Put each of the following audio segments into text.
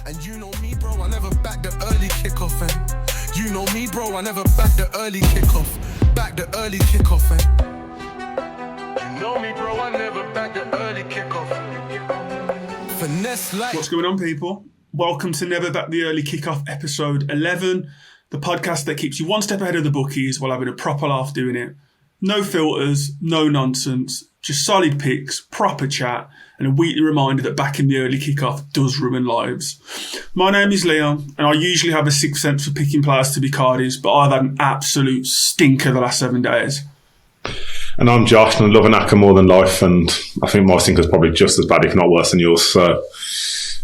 And you know me, bro, I never back the early kickoff. And you know me, bro, I never back the early kickoff. Back the early kickoff. And you know me, bro, I never back the early kickoff. Finesse like. What's going on, people? Welcome to Never Back the Early Kickoff, episode 11. The podcast that keeps you one step ahead of the bookies while having a proper laugh doing it. No filters, no nonsense, just solid picks, proper chat, and a weekly reminder that backing the early kickoff does ruin lives. My name is Leon, and I usually have a sixth sense for picking players to be cardies, but I've had an absolute stinker the last 7 days. And I'm Josh, and I love an acca more than life, and I think my stinker's probably just as bad, if not worse than yours. So,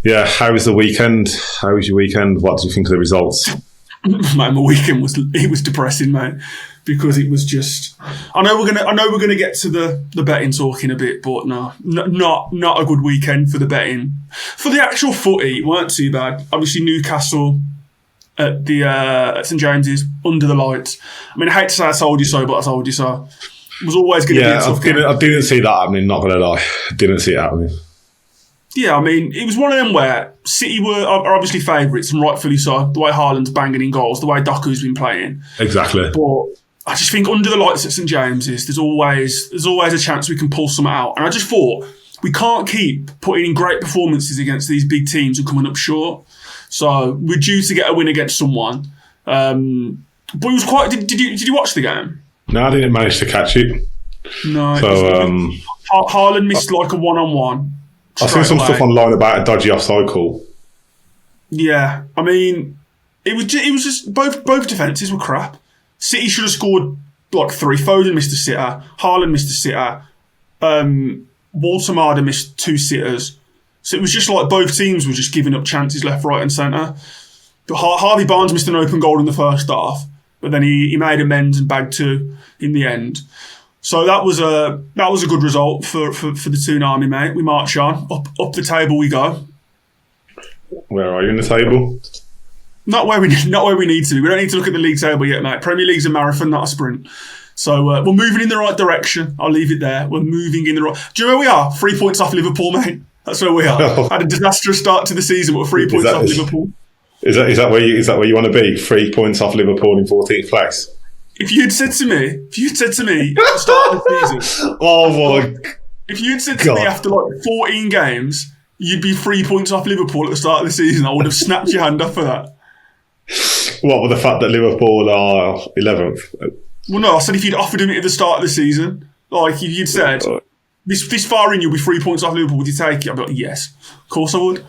yeah, how was the weekend? How was your weekend? What did you think of the results? Mate, my weekend was depressing, mate, because it was just. I know we're gonna get to the betting talk in a bit, but no, not a good weekend for the betting. For the actual footy, it weren't too bad. Obviously, Newcastle at the at St James's under the lights. I mean, I hate to say I told you so, but I told you so. It was always going to be a tough game. I didn't see that happening. Not gonna lie, I didn't see it happening. Yeah, I mean, it was one of them where City are obviously favourites, and rightfully so, the way Haaland's banging in goals, the way Doku's been playing. Exactly. But I just think under the lights at St James's, there's always a chance we can pull something out. And I just thought, we can't keep putting in great performances against these big teams and coming up short. So we're due to get a win against someone. But it was quite... Did you watch the game? No, I didn't manage to catch it. No. So, Haaland missed like a one-on-one. I've seen some stuff online about a dodgy offside call. Yeah, I mean, it was just both defences were crap. City should have scored like 3. Foden missed a sitter. Haaland missed a sitter. Walter missed 2 sitters. So it was just like both teams were just giving up chances left, right, and centre. But Harvey Barnes missed an open goal in the first half, but then he made amends and bagged 2 in the end. So that was a good result for the Toon Army, mate. We march on up the table we go. Where are you in the table? Not where we need to be. We don't need to look at the league table yet, mate. Premier League's a marathon, not a sprint. So we're moving in the right direction. I'll leave it there. We're moving in the right. Do you know where we are? 3 points off Liverpool, mate. That's where we are. Had a disastrous start to the season, but 3 points off Liverpool. Is that where you want to be? 3 points off Liverpool in 14th place. If you'd said to me at the start of the season, oh my! If you'd said to me after like 14 games, you'd be 3 points off Liverpool at the start of the season, I would have snapped your hand off for that. What with the fact that Liverpool are 11th? Well, no, I said if you'd offered him at the start of the season, like if you'd said this far in, you'll be 3 points off Liverpool, would you take it? I'd be like, yes, of course I would.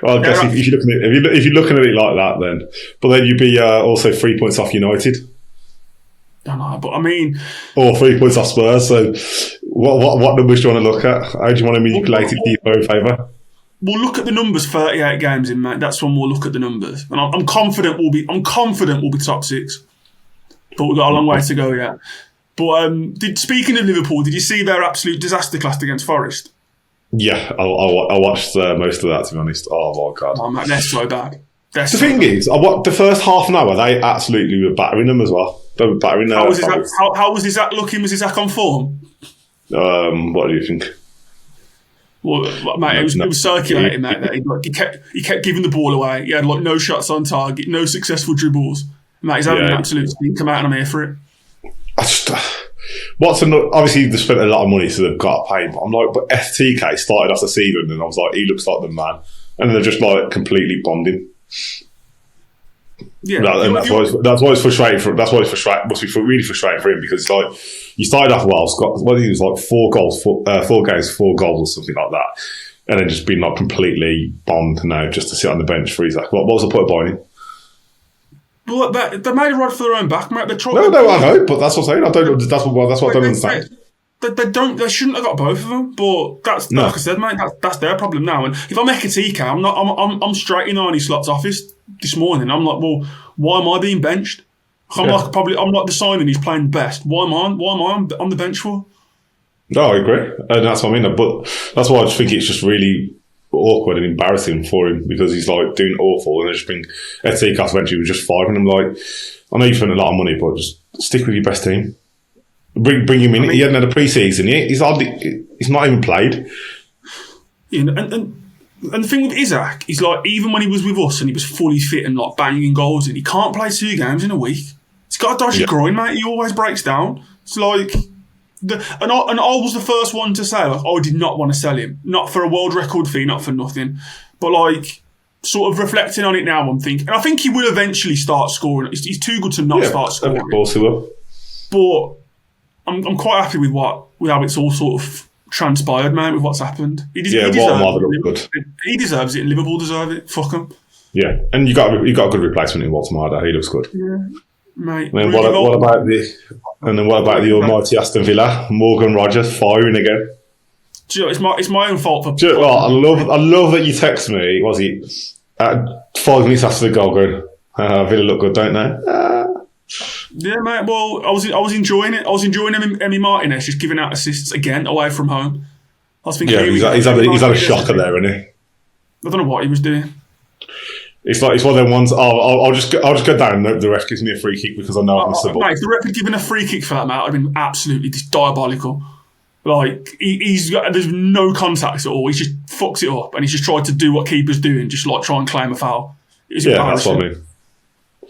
Well, I guess if you're looking at it like that, then you'd be also 3 points off United. I don't know, but I mean, or 3 points off Spurs. So, what numbers do you want to look at? How do you want to manipulate it in your favour? We'll look at the numbers. 38 games in, mate. That's when we'll look at the numbers, and I'm confident we'll be top 6. But we've got a long way to go yet. But speaking of Liverpool, did you see their absolute disasterclass against Forest? Yeah, I watched most of that, to be honest. Oh, my God. Oh, man, they're so bad. The thing is, the first half an hour, they absolutely were battering them as well. They were battering them. How was Isaac looking? Was Isaac on form? What do you think? Well, mate, it was circulating, mate. He kept giving the ball away. He had like no shots on target, no successful dribbles. Mate, he's having an absolute stinker, mate, and I'm here for it. Obviously they spent a lot of money, so they've got to pay him. I'm like, but STK started off the season, and I was like, he looks like the man, and they're just like completely bonding. Yeah, that's why it's frustrating for. That's why it's frustrating. Must be really frustrating for him, because it's like you started off well. Scott, what he was like 4 games, 4 goals or something like that, and then just been like completely bombed now just to sit on the bench for Isaac. What was the point of buying him? Well, they made it right for their own back, mate. No, I know, but that's what I'm saying. That's what I don't understand. They shouldn't have got both of them, but that's like I said, mate. That's their problem now. And if I'm NBTEK, I'm straight in Arnie Slot's office this morning. I'm like, well, why am I being benched? I'm like the signing he's playing the best. Why am I on the bench for? No, I agree, and that's what I mean. But that's why I just think it's just really awkward and embarrassing for him, because he's like doing awful, and they're just being NBTEK eventually was just firing him. Like, I know you spent a lot of money, but just stick with your best team. Bring him in. He hadn't had a pre-season yet. He's not even played. And And the thing with Isaac is like, even when he was with us and he was fully fit and like banging goals in, he can't play 2 games in a week. He's got a dodgy groin, mate. He always breaks down. It's like, and I was the first one to say, like, I did not want to sell him, not for a world record fee, not for nothing, but like, sort of reflecting on it now, I'm thinking, and I think he will eventually start scoring. He's too good to not start scoring. Of course he will. But I'm quite happy with how it's all sort of transpired, mate, with what's happened. He deserves it. He deserves it, and Liverpool deserve it. Fuck him. Yeah, and you got a good replacement in Walter. He looks good. Yeah, mate. And then what about the almighty Aston Villa? Morgan Rogers firing again. Do you know, it's my own fault for. I love that you text me. Was it at 5 minutes after the goal going? Villa look good, don't they? Yeah, mate. Well, I was enjoying it. I was enjoying Emi Martinez just giving out assists again away from home. I was thinking, he's had a shocker there, isn't he? I don't know what he was doing. It's one of them ones. I'll just go down. The ref gives me a free kick because I know I'm the ball. Mate, if the ref had given a free kick for that, mate, I'd have been absolutely diabolical. Like there's no contact at all. He just fucks it up, and he's just tried to do what keepers do and just like try and claim a foul. That's what I mean.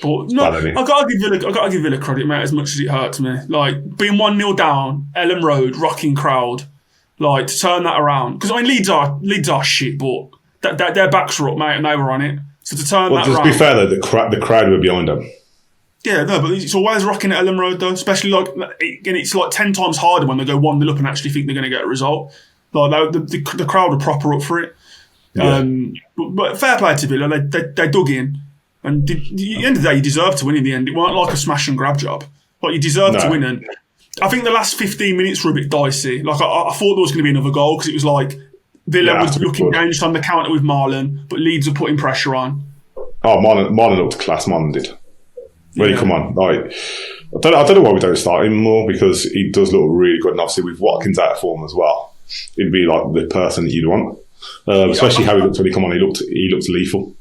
But no, I gotta give Villa credit, mate, as much as it hurts me. Like being 1-0 down, Elland Road, rocking crowd, like to turn that around. Because I mean, Leeds are shit, but their backs were up, mate, and they were on it. So to turn that around. To be fair though, the crowd were behind them. Yeah, no, but it's always rocking at Elland Road though. Especially like, again, it's like 10 times harder when they go 1-0 up and actually think they're going to get a result. Like the crowd are proper up for it. Yeah. But fair play to Villa, they dug in. And at the end of the day, you deserve to win in the end. It wasn't like a smash and grab job. Like, you deserve to win. And I think the last 15 minutes were a bit dicey. Like, I thought there was going to be another goal because it was like Villa was looking down just on the counter with Marlon, but Leeds were putting pressure on. Oh, Marlon looked class. Marlon did. Really, come on. Like, I don't know why we don't start him more because he does look really good. And obviously, with Watkins out of form as well, he'd be like the person that you'd want. Especially how he looked when he come on. He looked lethal.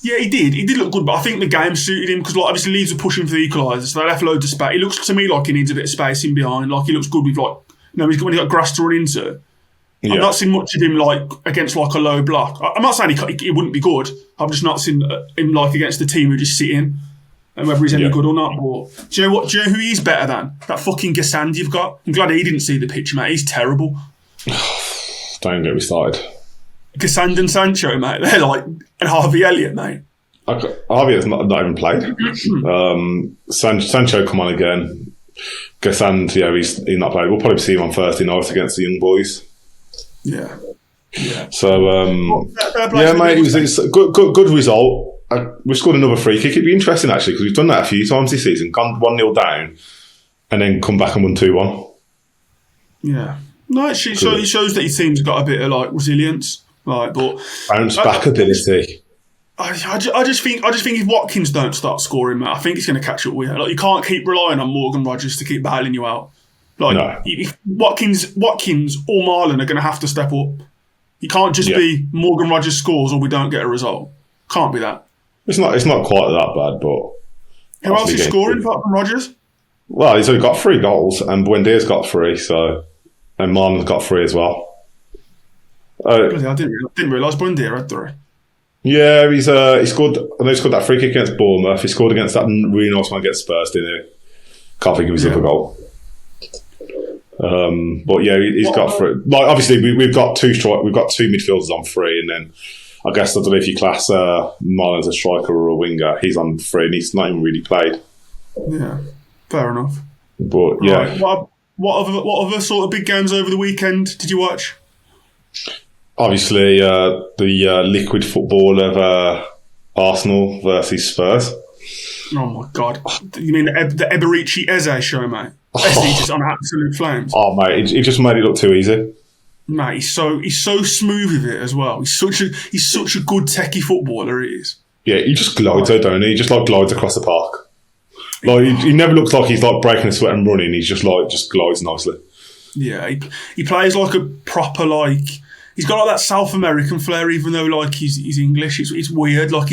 Yeah, he did. He did look good, but I think the game suited him because, like, obviously Leeds were pushing for the equaliser, so they left loads of space. He looks to me like he needs a bit of space in behind. Like, he looks good with, like, when he's got grass to run into. Yeah. I've not seen much of him, like, against, like, a low block. I'm not saying he wouldn't be good. I've just not seen him, like, against the team who just sit in, and whether he's any good or not. But do you know who he's better than? That fucking Gassand you've got. I'm glad he didn't see the pitch, mate. He's terrible. Don't get me started. Gassand and Sancho, mate. They're like, and Harvey Elliott, mate. Harvey has not even played. Sancho come on again. Gassand, he's not played. We'll probably see him on Thursday night against the young boys. Yeah. So, mate, it's a good result. We scored another free kick. It'd be interesting, actually, because we've done that a few times this season. Gone 1-0 down and then come back and won 2-1. Yeah. No, it shows that your team's got a bit of, like, resilience. Like, but bounce back ability. I just think if Watkins don't start scoring, mate, I think it's going to catch up with you. Like, you can't keep relying on Morgan Rogers to keep bailing you out. Like, if Watkins or Marlon are going to have to step up. You can't just be Morgan Rogers scores or we don't get a result. Can't be that. It's not quite that bad, but who else is scoring apart from Rogers? Well, he's only got 3 goals, and Buendia's got 3, and Marlon's got 3 as well. I didn't realise Buendia had 3. Yeah, he scored. I know he scored that free kick against Bournemouth. He scored against that really nice one against Spurs, didn't he? Can't think of his other goal. But yeah, he's got 3. Like, obviously, we've got 2 midfielders on 3, and then I guess I don't know if you class Marlon as a striker or a winger. He's on 3, and he's not even really played. Yeah, fair enough. But yeah, right. What other sort of big games over the weekend did you watch? Obviously, the liquid football of Arsenal versus Spurs. Oh my God! You mean the Eberici Eze show, mate? Eze just on absolute flames. Oh mate, it just made it look too easy. Mate, he's so smooth with it as well. He's such a good techie footballer. He is. Yeah, he just glides, don't he? He just like glides across the park. Like he never looks like he's like breaking a sweat and running. He's just glides nicely. Yeah, he plays like a proper like. He's got like that South American flair, even though like he's English. It's weird. Like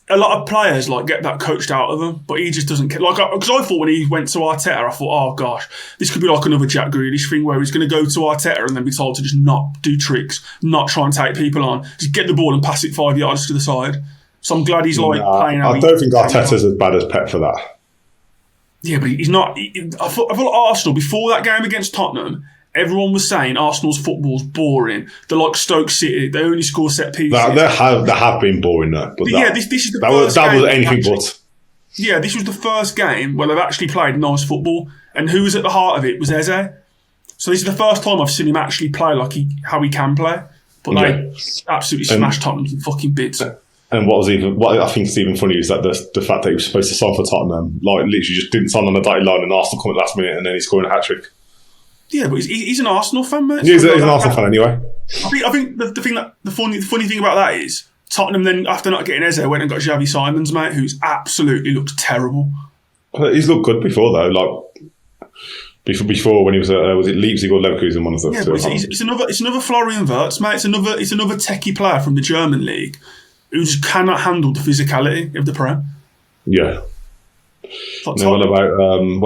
a lot of players like get that coached out of them, but he just doesn't care. Like, because I thought when he went to Arteta, I thought, oh gosh, this could be like another Jack Grealish thing where he's going to go to Arteta and then be told to just not do tricks, not try and take people on, just get the ball and pass it 5 yards to the side. So I'm glad he's like playing. I don't think Arteta's as bad as Pep for that. Yeah, but he's not. I thought Arsenal before that game against Tottenham, everyone was saying Arsenal's football's boring. They're like Stoke City. They only score set pieces. They have been boring though. But this is the first game. That was anything but. Yeah, this was the first game where they've actually played nice football. And who was at the heart of it was Eze. So this is the first time I've seen him actually play like how he can play. But they absolutely smashed Tottenham in fucking bits. And what I think is even funny is that the fact that he was supposed to sign for Tottenham, like literally just didn't sign on the dotted line, and Arsenal come at the last minute, and then he's scoring a hat trick. Yeah, but he's an Arsenal fan, mate. Yeah, he's an Arsenal fan anyway. I think the funny thing about that is Tottenham then, after not getting Eze, went and got Xavi Simons, mate, who's absolutely looks terrible. He's looked good before though, like before when he was it Leipzig or Leverkusen, one of the two. It's another Florian Wirtz, mate. It's another techie player from the German league who just cannot handle the physicality of the Prem. Yeah. Now, what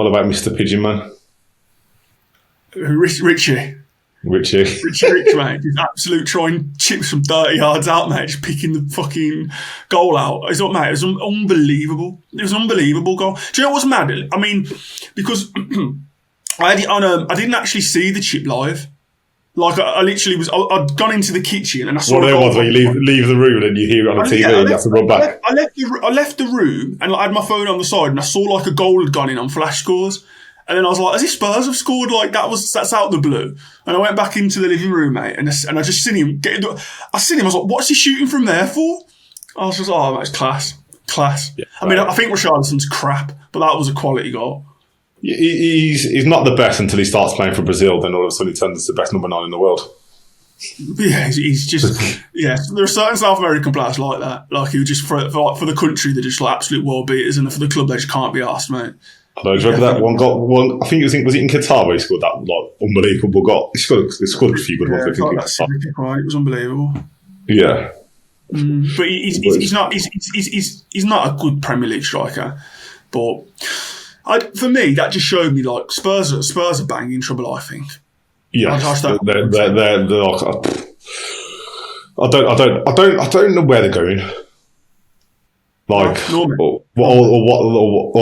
about Mr. Pigeon Man? Richie, mate. He's absolute trying chips from 30 yards out, mate, just picking the fucking goal out. It was unbelievable. It was an unbelievable goal. Do you know what's mad? I mean, because I didn't actually see the chip live. Like, I literally was, I'd gone into the kitchen and I saw it was where you leave the room and you hear it on the TV and you have to run back. I left the room and I had my phone on the side and I saw like a goal had gone in on flash scores. And then I was like, as if Spurs have scored, like that's out the blue. And I went back into the living room, mate, and I just seen him I was like, what's he shooting from there for? I was just like, oh, mate, it's class. Yeah, I mean, I think Richarlison's crap, but that was a quality goal. He's not the best until he starts playing for Brazil, then all of a sudden he turns into the best number 9 in the world. Yeah, he's just, yeah, there are certain South American players like that. Like, who just, for the country, they're just like absolute world beaters, and for the club, they just can't be arsed, mate. I remember that one. I think was it in Qatar where he scored that like unbelievable goal. He scored a few good ones. It was unbelievable. Yeah, but he's not a good Premier League striker. But for me, that just showed me like Spurs are banging trouble. I think. Yeah, they're like, I don't know where they're going. Like, or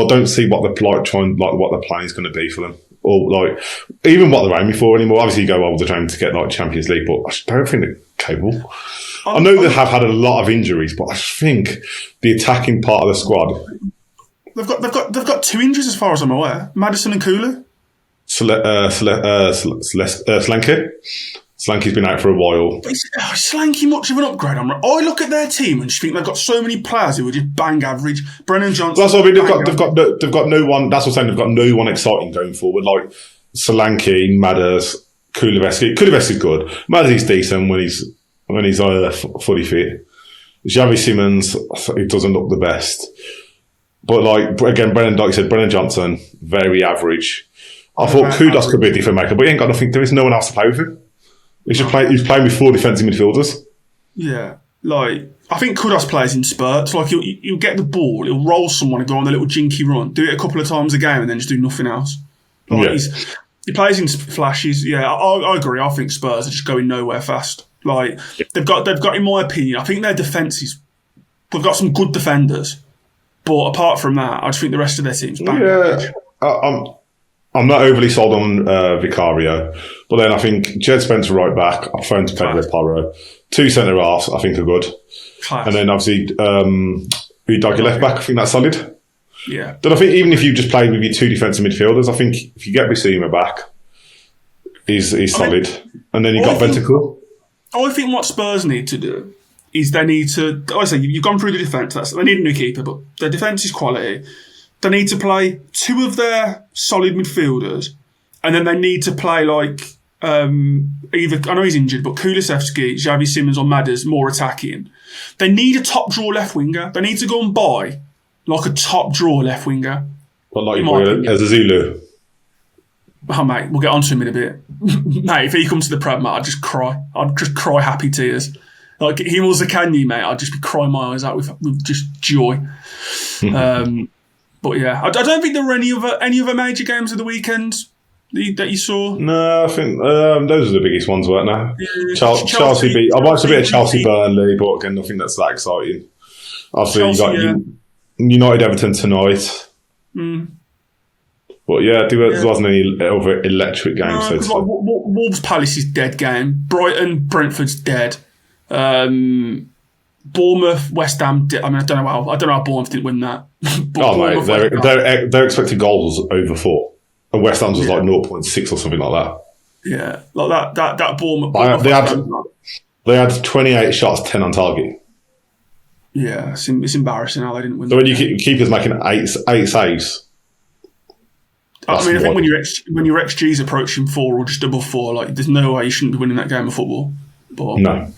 don't see what the plan is going to be for them, or like even what they're aiming for anymore. Obviously, you go, well, they're trying to get like Champions League, but I don't think they're capable. I know they have had a lot of injuries, but I think the attacking part of the squad, they've got 2 injuries as far as I'm aware: Maddison and Kula. Slanky. Slanky's been out for a while. Is Slanky much of an upgrade? I look at their team and just think they've got so many players who are just bang average. Brennan Johnson. That's what I mean. They've got no one. That's what I'm saying. They've got no one exciting going forward. Like Solanke, Madders, Kuleveski. Kuleveski's good. Madders is decent when he's fully fit. Xavi Simons, he doesn't look the best. But again, like you said, Brennan Johnson, very average. I thought Kudos could be a different maker, but he ain't got nothing. There is no one else to play with him. He's playing with 4 defensive midfielders. Yeah, like I think Kudos plays in spurts. Like he'll get the ball, he'll roll someone and go on a little jinky run, do it a couple of times a game, and then just do nothing else. Like, he plays in flashes. Yeah, I agree. I think Spurs are just going nowhere fast. Like they've got, in my opinion, I think their defence is. They've got some good defenders, but apart from that, I just think the rest of their team's bang. Yeah, I'm not overly sold on Vicario, but then I think Jed Spencer right back, I found Pedro Porro. 2 centre halves, I think are good. Class. And then obviously Udogie left back, I think that's solid. Yeah. Then I think even if you just play with your 2 defensive midfielders, I think if you get Bissouma back, he's solid. And then you got Bentancur. I think what Spurs need to do is they need to, like I say, you've gone through the defence, they need a new keeper, but their defence is quality. They need to play 2 of their solid midfielders, and then they need to play like either, I know he's injured, but Kulusevski, Xavi Simons or Madders more attacking. They need a top draw left winger. They need to go and buy like a top draw left winger. But like as a Zulu. Oh mate, we'll get on to him in a bit. Mate, if he comes to the Prem, I'd just cry. I'd just cry happy tears. Like him or Zakanyi, mate, I'd just be crying my eyes out with just joy. But yeah, I don't think there were any other major games of the weekend that you saw. No, I think those are the biggest ones, weren't they? Yeah, Chelsea beat. I watched a bit of Chelsea Burnley, but again, nothing that's that exciting. Obviously, you got United Everton tonight. But yeah, there wasn't any other electric games. No, Wolves Palace is dead game. Brighton Brentford's dead. Bournemouth West Ham. I don't know how Bournemouth didn't win that. Mate, their expected goals was over 4, and West Ham's was like 0.6 or something like that. Yeah, like that Bournemouth. They had 28 shots, 10 on target. Yeah, it's embarrassing how they didn't win. So when you keepers making eight saves. I think when your XG is approaching 4 or just above 4, like there's no way you shouldn't be winning that game of football. But no.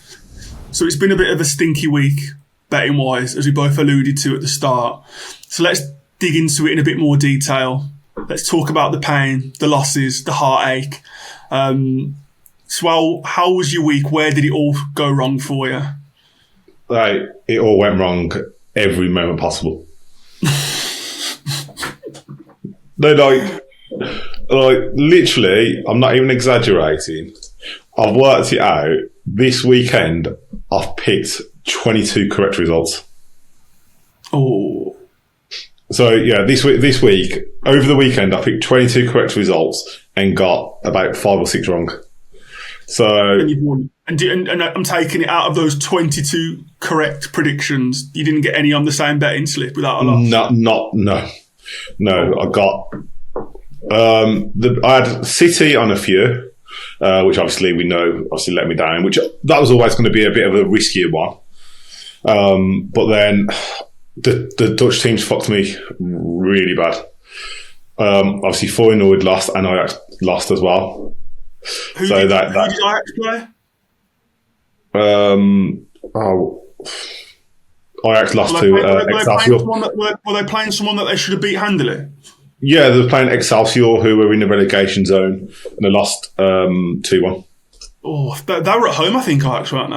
So it's been a bit of a stinky week betting wise, as we both alluded to at the start. So let's dig into it in a bit more detail. Let's talk about the pain, the losses, the heartache. So how was your week? Where did it all go wrong for you? It all went wrong every moment possible. No, like literally, I'm not even exaggerating. I've worked it out. This weekend, I've picked 22 correct results. Oh. So yeah, this week, over the weekend, I picked 22 correct results and got about 5 or 6 wrong. So and you've won. And I'm taking it out of those 22 correct predictions. You didn't get any on the same betting slip without a loss. No. I got. I had City on a few, which obviously we know let me down. Which that was always going to be a bit of a riskier one. But then the Dutch teams fucked me really bad. Obviously, Feyenoord lost and Ajax lost as well. Who did Ajax play? Ajax lost to Excelsior. Were they playing someone that they should have beat handily? Yeah, they were playing Excelsior, who were in the relegation zone, and they lost 2-1. Oh, they were at home, I think, Ajax, weren't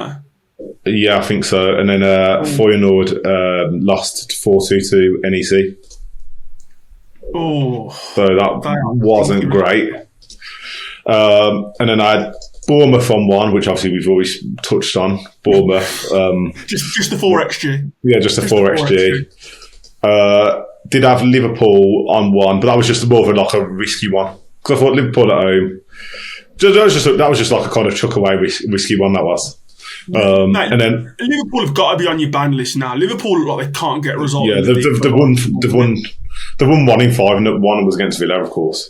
they? Yeah, I think so. And then Feyenoord lost 4-2 to NEC. Oh, so that wasn't great. And then I had Bournemouth on 1, which obviously we've always touched on. Bournemouth. Just the 4xG. Yeah, just the 4xG. Did have Liverpool on 1, but that was just more of a risky one. Because I thought Liverpool at home. That was just like a kind of chuck away risky one, that was. Mate, and then Liverpool have got to be on your ban list now. Liverpool look like they can't get a result. Yeah, they've won 1 in 5, and 1 was against Villa, of course.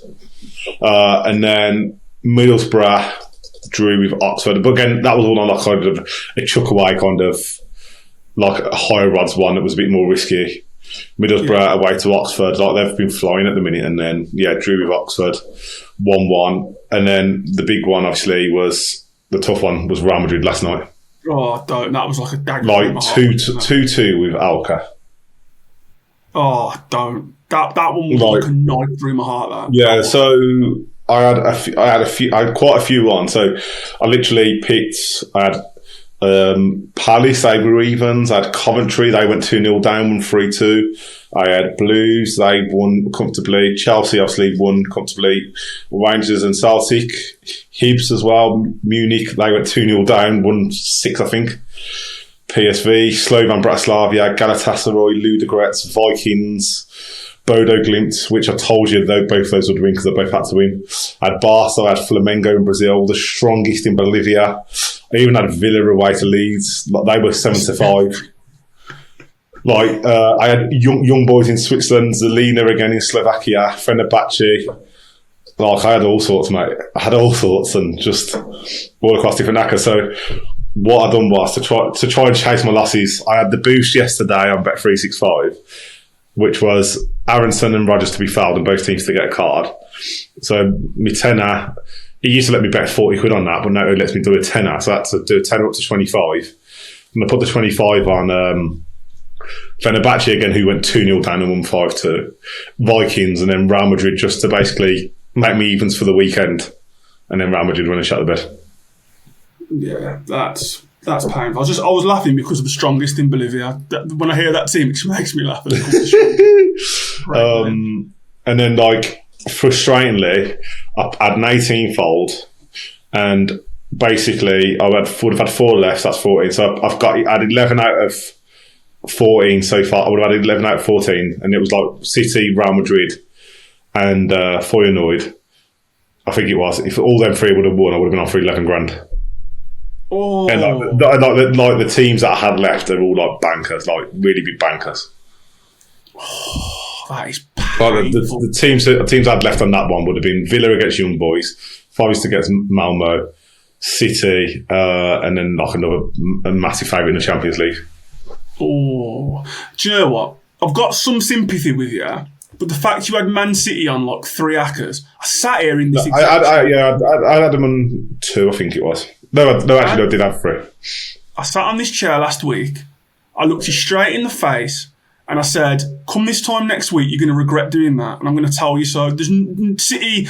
And then Middlesbrough drew with Oxford, but again, that was all on like kind of a chuck away kind of like a higher odds one that was a bit more risky. Middlesbrough away to Oxford, like they've been flying at the minute, and then drew with Oxford 1-1, and then the big one obviously was the tough one was Real Madrid last night. Oh, don't! That was like a dagger. Like 2-2 with Acca. Oh, don't! That one was like a knife through my heart. That. Yeah, so I had quite a few on. So I literally picked. I had Palace, they were evens. I had Coventry, they went 2-0 down, won 3-2. I had Blues, they won comfortably. Chelsea obviously won comfortably. Rangers and Celtic. Hibs as well. Munich, they went 2-0 down, won 6, I think. PSV, Slovan Bratislava, Galatasaray, Ludogorets, Vikings, Bodo Glimt, which I told you though both those would win because they both had to win. I had Barca, I had Flamengo in Brazil, the strongest in Bolivia. I even had Villa away to Leeds. They were 7-5. I had young boys in Switzerland, Zelina again in Slovakia, Fenerbahce. I had all sorts, mate. I had all sorts and just all across different acca. So what I done was to try and chase my losses. I had the boost yesterday on Bet365, which was Aronson and Rodgers to be fouled and both teams to get a card. So my tenner, he used to let me bet 40 quid on that, but now it lets me do a tenner. So I had to do a tenner up to 25. And I put the 25 on Fenerbahce again, who went 2-0 down and won 5-2. Vikings, and then Real Madrid just to basically make me evens for the weekend. And then Real Madrid went and shut the bed. Yeah, that's That's painful. I was laughing because of the strongest in Bolivia. When I hear that team, it just makes me laugh. And then, like, frustratingly, I had an 18-fold, and basically I would have had 4 left. That's 14. So I had 11 out of 14 so far. I would have had 11 out of 14, and it was like City, Real Madrid, and Feyenoord. I think it was. If all them 3 would have won, I would have been on for 11 grand. Oh, And like the teams that I had left are all like bankers, like really big bankers. That is Like painful. the teams I'd left on that one would have been Villa against Young Boys, Forest against Malmo, City, and then like a massive favourite in the Champions League. Oh, do you know what? I've got some sympathy with you, but the fact you had Man City on like 3 accas, I sat here in this. I had them on 2, I think it was. No, actually, I did have 3. I sat on this chair last week. I looked you straight in the face, and I said, "Come this time next week, you're going to regret doing that, and I'm going to tell you so." City,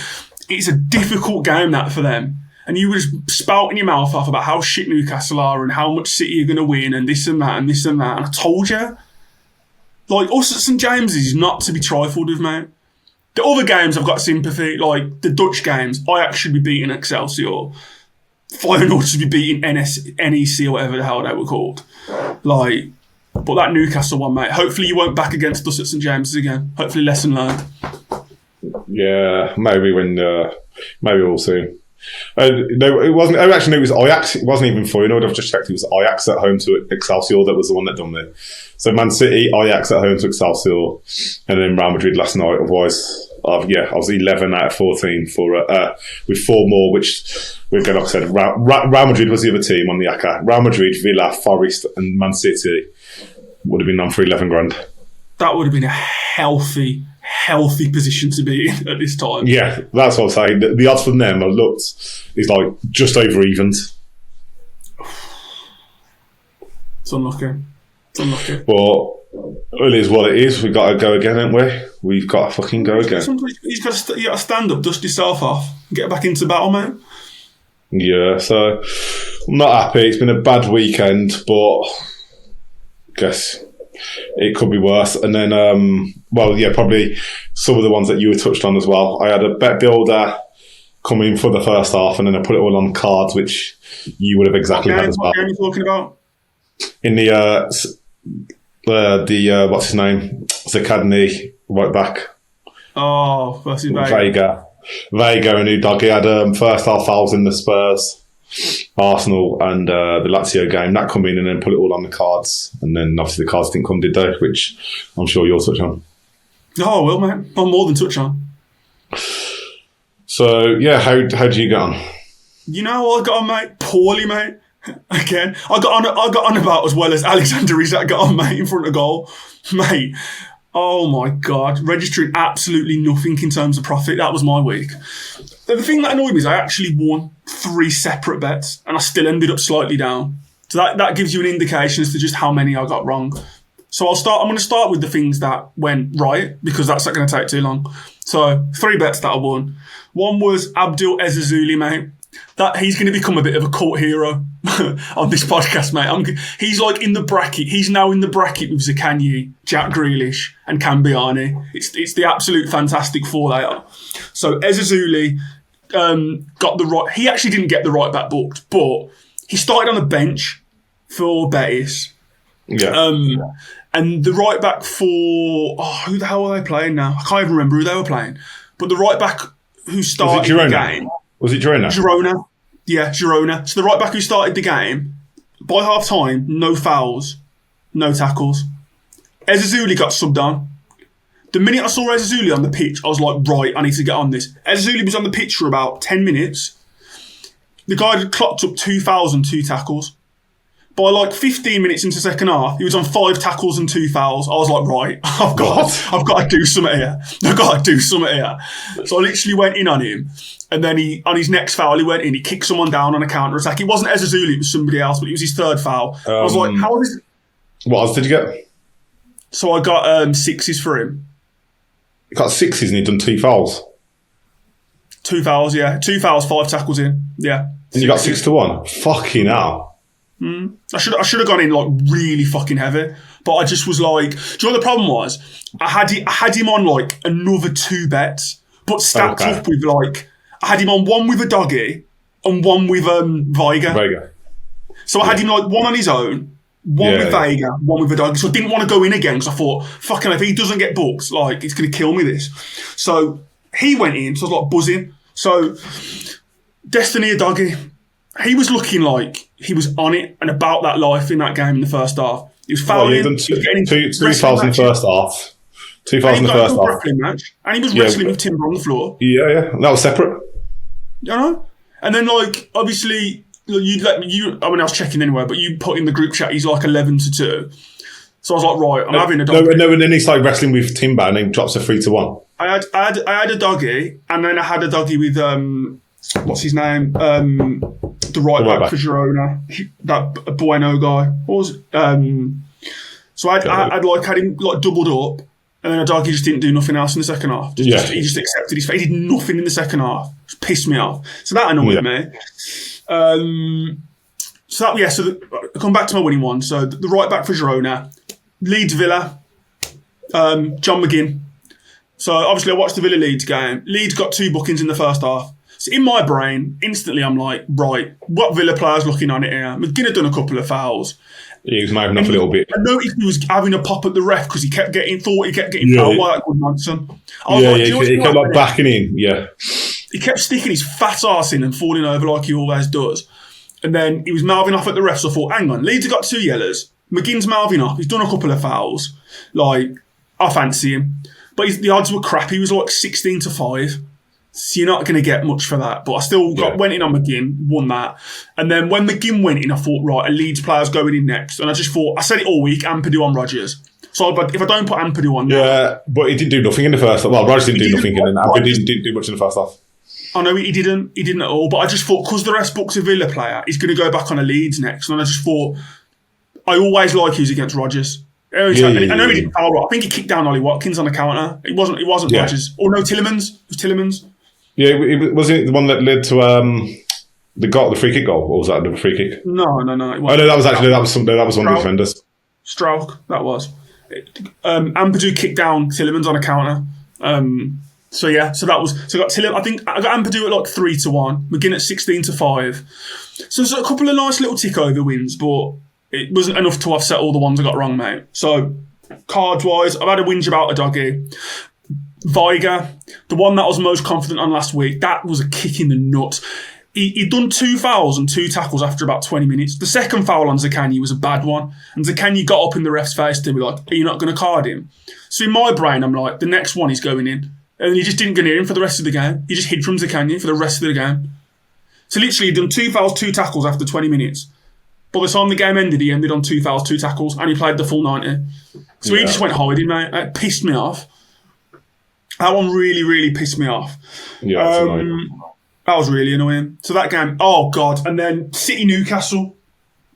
it's a difficult game that for them. And you were just spouting your mouth off about how shit Newcastle are and how much City are going to win and this and that and this and that. And I told you. Like, us at St James's is not to be trifled with, mate. The other games I've got sympathy, like the Dutch games, Ajax should be beating Excelsior. Feyenoord should be beating NEC or whatever the hell they were called. Like, but that Newcastle one, mate, hopefully you won't back against us at St James's again. Hopefully lesson learned. Yeah, maybe we'll see. No, it wasn't. Oh, actually, no, it was Ajax. It wasn't even Feyenoord. I've just checked. It was Ajax at home to Excelsior that was the one that done me. So Man City, Ajax at home to Excelsior, and then Real Madrid last night. Otherwise, I was 11 out of 14 with 4 more, which we're going. Like I said, Real Madrid was the other team on the acca. Real Madrid, Villa, Forest, and Man City would have been on for 11 grand. That would have been a healthy position to be in at this time. Yeah, that's what I'm saying. The odds from them is like just over evens. It's unlucky. But it is what it is. We've got to go again, haven't we? We've got to fucking go again. Sometimes you got to stand up, dust yourself off, and get back into battle, mate. Yeah, so I'm not happy. It's been a bad weekend, but I guess it could be worse. And then, probably some of the ones that you were touched on as well. I had a bet builder come in for the first half, and then I put it all on cards, which you would have exactly had as well. What game are you talking about? In the what's his name? Zakadny, right back. Oh, versus Vega and Udogi had first half fouls in the Spurs, Arsenal, and the Lazio game. That come in and then put it all on the cards. And then obviously the cards didn't come, did they? Which I'm sure you'll touch on. Oh, well, mate. I'm more than touch on. So, yeah, how did you get on? You know what I got on, mate? Poorly, mate. Again, I got on about as well as Alexander Isak got on, mate, in front of goal. Mate, oh my God. Registering absolutely nothing in terms of profit. That was my week. The thing that annoyed me is I actually won 3 separate bets and I still ended up slightly down. So that gives you an indication as to just how many I got wrong. So I'm going to start with the things that went right because that's not going to take too long. So 3 bets that I won. One was Abdul Ezazuli, mate. That he's going to become a bit of a cult hero on this podcast, mate. He's like in the bracket. He's now in the bracket with Zakanyi, Jack Grealish, and Cambiani. It's the absolute fantastic 4 they are. So Ezazuli got the right. He actually didn't get the right back booked, but he started on the bench for Betis. Yeah. And the right back for who the hell are they playing now? I can't even remember who they were playing. But the right back who started the game. Was it Girona? Girona. Yeah, Girona. So the right back who started the game, by half time, no fouls, no tackles. Ezazuli got subbed on. The minute I saw Ezazuli on the pitch, I was like, right, I need to get on this. Ezazuli was on the pitch for about 10 minutes. The guy had clocked up 2 fouls and 2 tackles. By like 15 minutes into the second half, he was on 5 tackles and 2 fouls. I was like, right, I've got to do something here. I've got to do something here. So I literally went in on him. And then on his next foul, he went in, he kicked someone down on a counter-attack. It wasn't Ezazuli, it was somebody else, but it was his 3rd foul. I was like, how is it? What else did you get? So I got 6s for him. You got 6s and he'd done 2 fouls? 2 fouls, yeah. 2 fouls, 5 tackles in, yeah. And you got 6-1? Fucking hell. I should have gone in like really fucking heavy, but I just was like, do you know what the problem was? I had him on like another 2 bets, but stacked up with like, I had him on one with a doggy and one with Veiga. So I had him like one on his own, one with Veiga, one with a doggy. So I didn't want to go in again because I thought, fucking, if he doesn't get booked, like it's going to kill me this. So he went in, so I was like buzzing. So Destiny a doggy. He was looking like he was on it and about that life in that game in the first half. He was fouling. He was getting 2,000 first half. 2,000 the first half. Match, and he was wrestling with Timber on the floor. Yeah. That was separate. You know? And then, like, obviously, you'd let me, I was checking anyway, but you put in the group chat, he's like 11-2. So I was like, right, I'm having a doggy. No, and then he started wrestling with Timber and then drops a 3-1. I had a doggy, and then I had a doggy with, what's his name? The right back for Girona, that Bueno guy. What was so I'd had him like doubled up, and then a doggy just didn't do nothing else in the second half. He just accepted his fate. He did nothing in the second half. Just pissed me off. So that annoyed me. So I come back to my winning one. So the right back for Girona, Leeds Villa, John McGinn. So obviously I watched the Villa Leeds game. Leeds got 2 bookings in the first half. So in my brain, instantly I'm like, right, what Villa players looking on it here? McGinn had done a couple of fouls. He was moving up a little bit. I noticed he was having a pop at the ref because he kept getting fouled by that good Manson. He kept like backing in, He kept sticking his fat arse in and falling over like he always does. And then he was mouthing off at the ref, so I thought, hang on, Leeds have got 2 yellows. McGinn's mouthing off. He's done a couple of fouls. Like, I fancy him. But the odds were crap. He was like 16-5. So you're not going to get much for that. But I still went in on McGinn, won that. And then when McGinn went in, I thought, right, a Leeds player's going in next. And I just thought, I said it all week, Ampadu on Rodgers. So if I don't put Ampadu on now... Yeah, but he didn't do nothing in the first half. Well, Rodgers didn't do nothing, and then Ampadu didn't do much in the first half. I know he didn't at all. But I just thought, because the rest books a Villa player, he's going to go back on a Leeds next. And I just thought, I always like who's against Rodgers. I know he didn't foul right. I think he kicked down Ollie Watkins on a counter. It wasn't Rodgers. Or no, Tillemans. It was Tillemans. Yeah, was it the one that led to the free kick goal, or was that the free kick? No. It wasn't. Oh no, that was one of the defenders. Strauch, that was. Ampadu kicked down Tillemans on a counter. So that was. So I got Tillemans. I think I got Ampadu at like 3-1. McGinn at 16-5. So there's a couple of nice little tick over wins, but it wasn't enough to offset all the ones I got wrong, mate. So cards wise, I've had a whinge about a doggy. Veiga, the one that I was most confident on last week, that was a kick in the nuts. He'd done 2 fouls and 2 tackles after about 20 minutes. The second foul on Zaccagni was a bad one. And Zaccagni got up in the ref's face to be like, are you not going to card him? So in my brain, I'm like, the next one he's going in. And he just didn't go near him for the rest of the game. He just hid from Zaccagni for the rest of the game. So literally he'd done 2 fouls, 2 tackles after 20 minutes. By the time the game ended, he ended on 2 fouls, 2 tackles, and he played the full 90. So he just went hiding, mate. It pissed me off. That one really, really pissed me off. Yeah, that's annoying. That was really annoying. So that game, oh God. And then City Newcastle.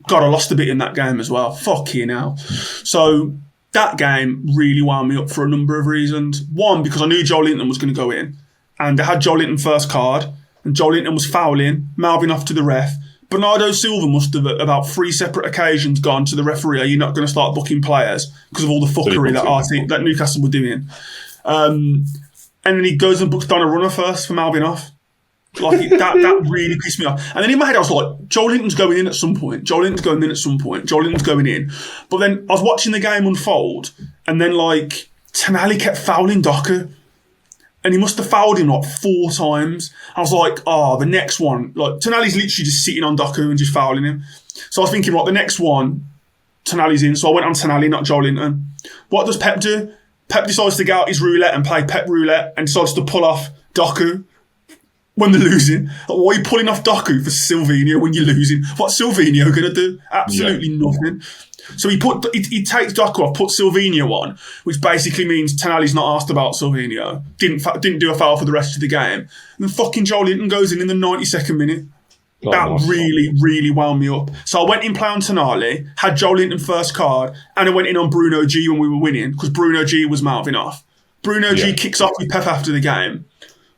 God, I lost a bit in that game as well. Fucking hell. So that game really wound me up for a number of reasons. One, because I knew Joe Linton was going to go in. And I had Joe Linton first card. And Joe Linton was fouling, mouthing off to the ref. Bernardo Silva must have, about 3 separate occasions, gone to the referee, are you not going to start booking players? Because of all the fuckery that Newcastle were doing. And then he goes and books Donnarumma first for mouthing off. Like that really pissed me off. And then in my head I was like, Joe Linton's going in at some point. Joe Linton's going in. But then I was watching the game unfold, and then like Tonali kept fouling Doku. And he must have fouled him like 4 times. I was like, the next one. Like Tonali's literally just sitting on Doku and just fouling him. So I was thinking, right, the next one, Tonali's in. So I went on Tonali, not Joe Linton. What does Pep do? Pep decides to get out his roulette and play Pep roulette and decides to pull off Doku when they're losing. Like, why are you pulling off Doku for Silvinho when you're losing? What's Silvinho going to do? Absolutely nothing. So he takes Doku off, puts Silvinho on, which basically means Tonali's not asked about Silvinho. Didn't do a foul for the rest of the game. And then fucking Joe Linton goes in the 92nd minute. That really, really wound me up. So I went in play on Tonali, had Joe Linton first card, and I went in on Bruno G when we were winning, because Bruno G was mouthing off. Bruno G kicks off with Pep after the game,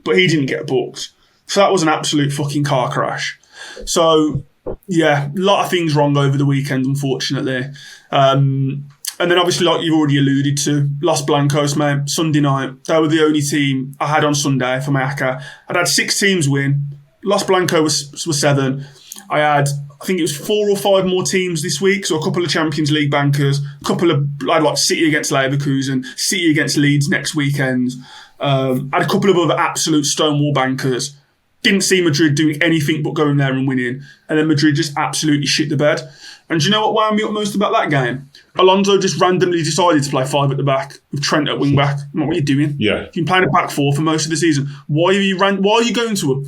but he didn't get booked. So that was an absolute fucking car crash. So Yeah, a lot of things wrong over the weekend, unfortunately. And then obviously, like you've already alluded to, Los Blancos, mate, Sunday night. They were the only team I had on Sunday for my acca. I'd had 6 teams win. Los Blancos was 7. I think it was 4 or 5 more teams this week, so a couple of Champions League bankers, I had like City against Leverkusen, City against Leeds next weekend. I had a couple of other absolute stonewall bankers. Didn't see Madrid doing anything but going there and winning. And then Madrid just absolutely shit the bed. And do you know what wound me up most about that game? Alonso just randomly decided to play 5 at the back with Trent at wing back. I'm like, what are you doing? Yeah. You've been playing a back 4 for most of the season. Why are you going to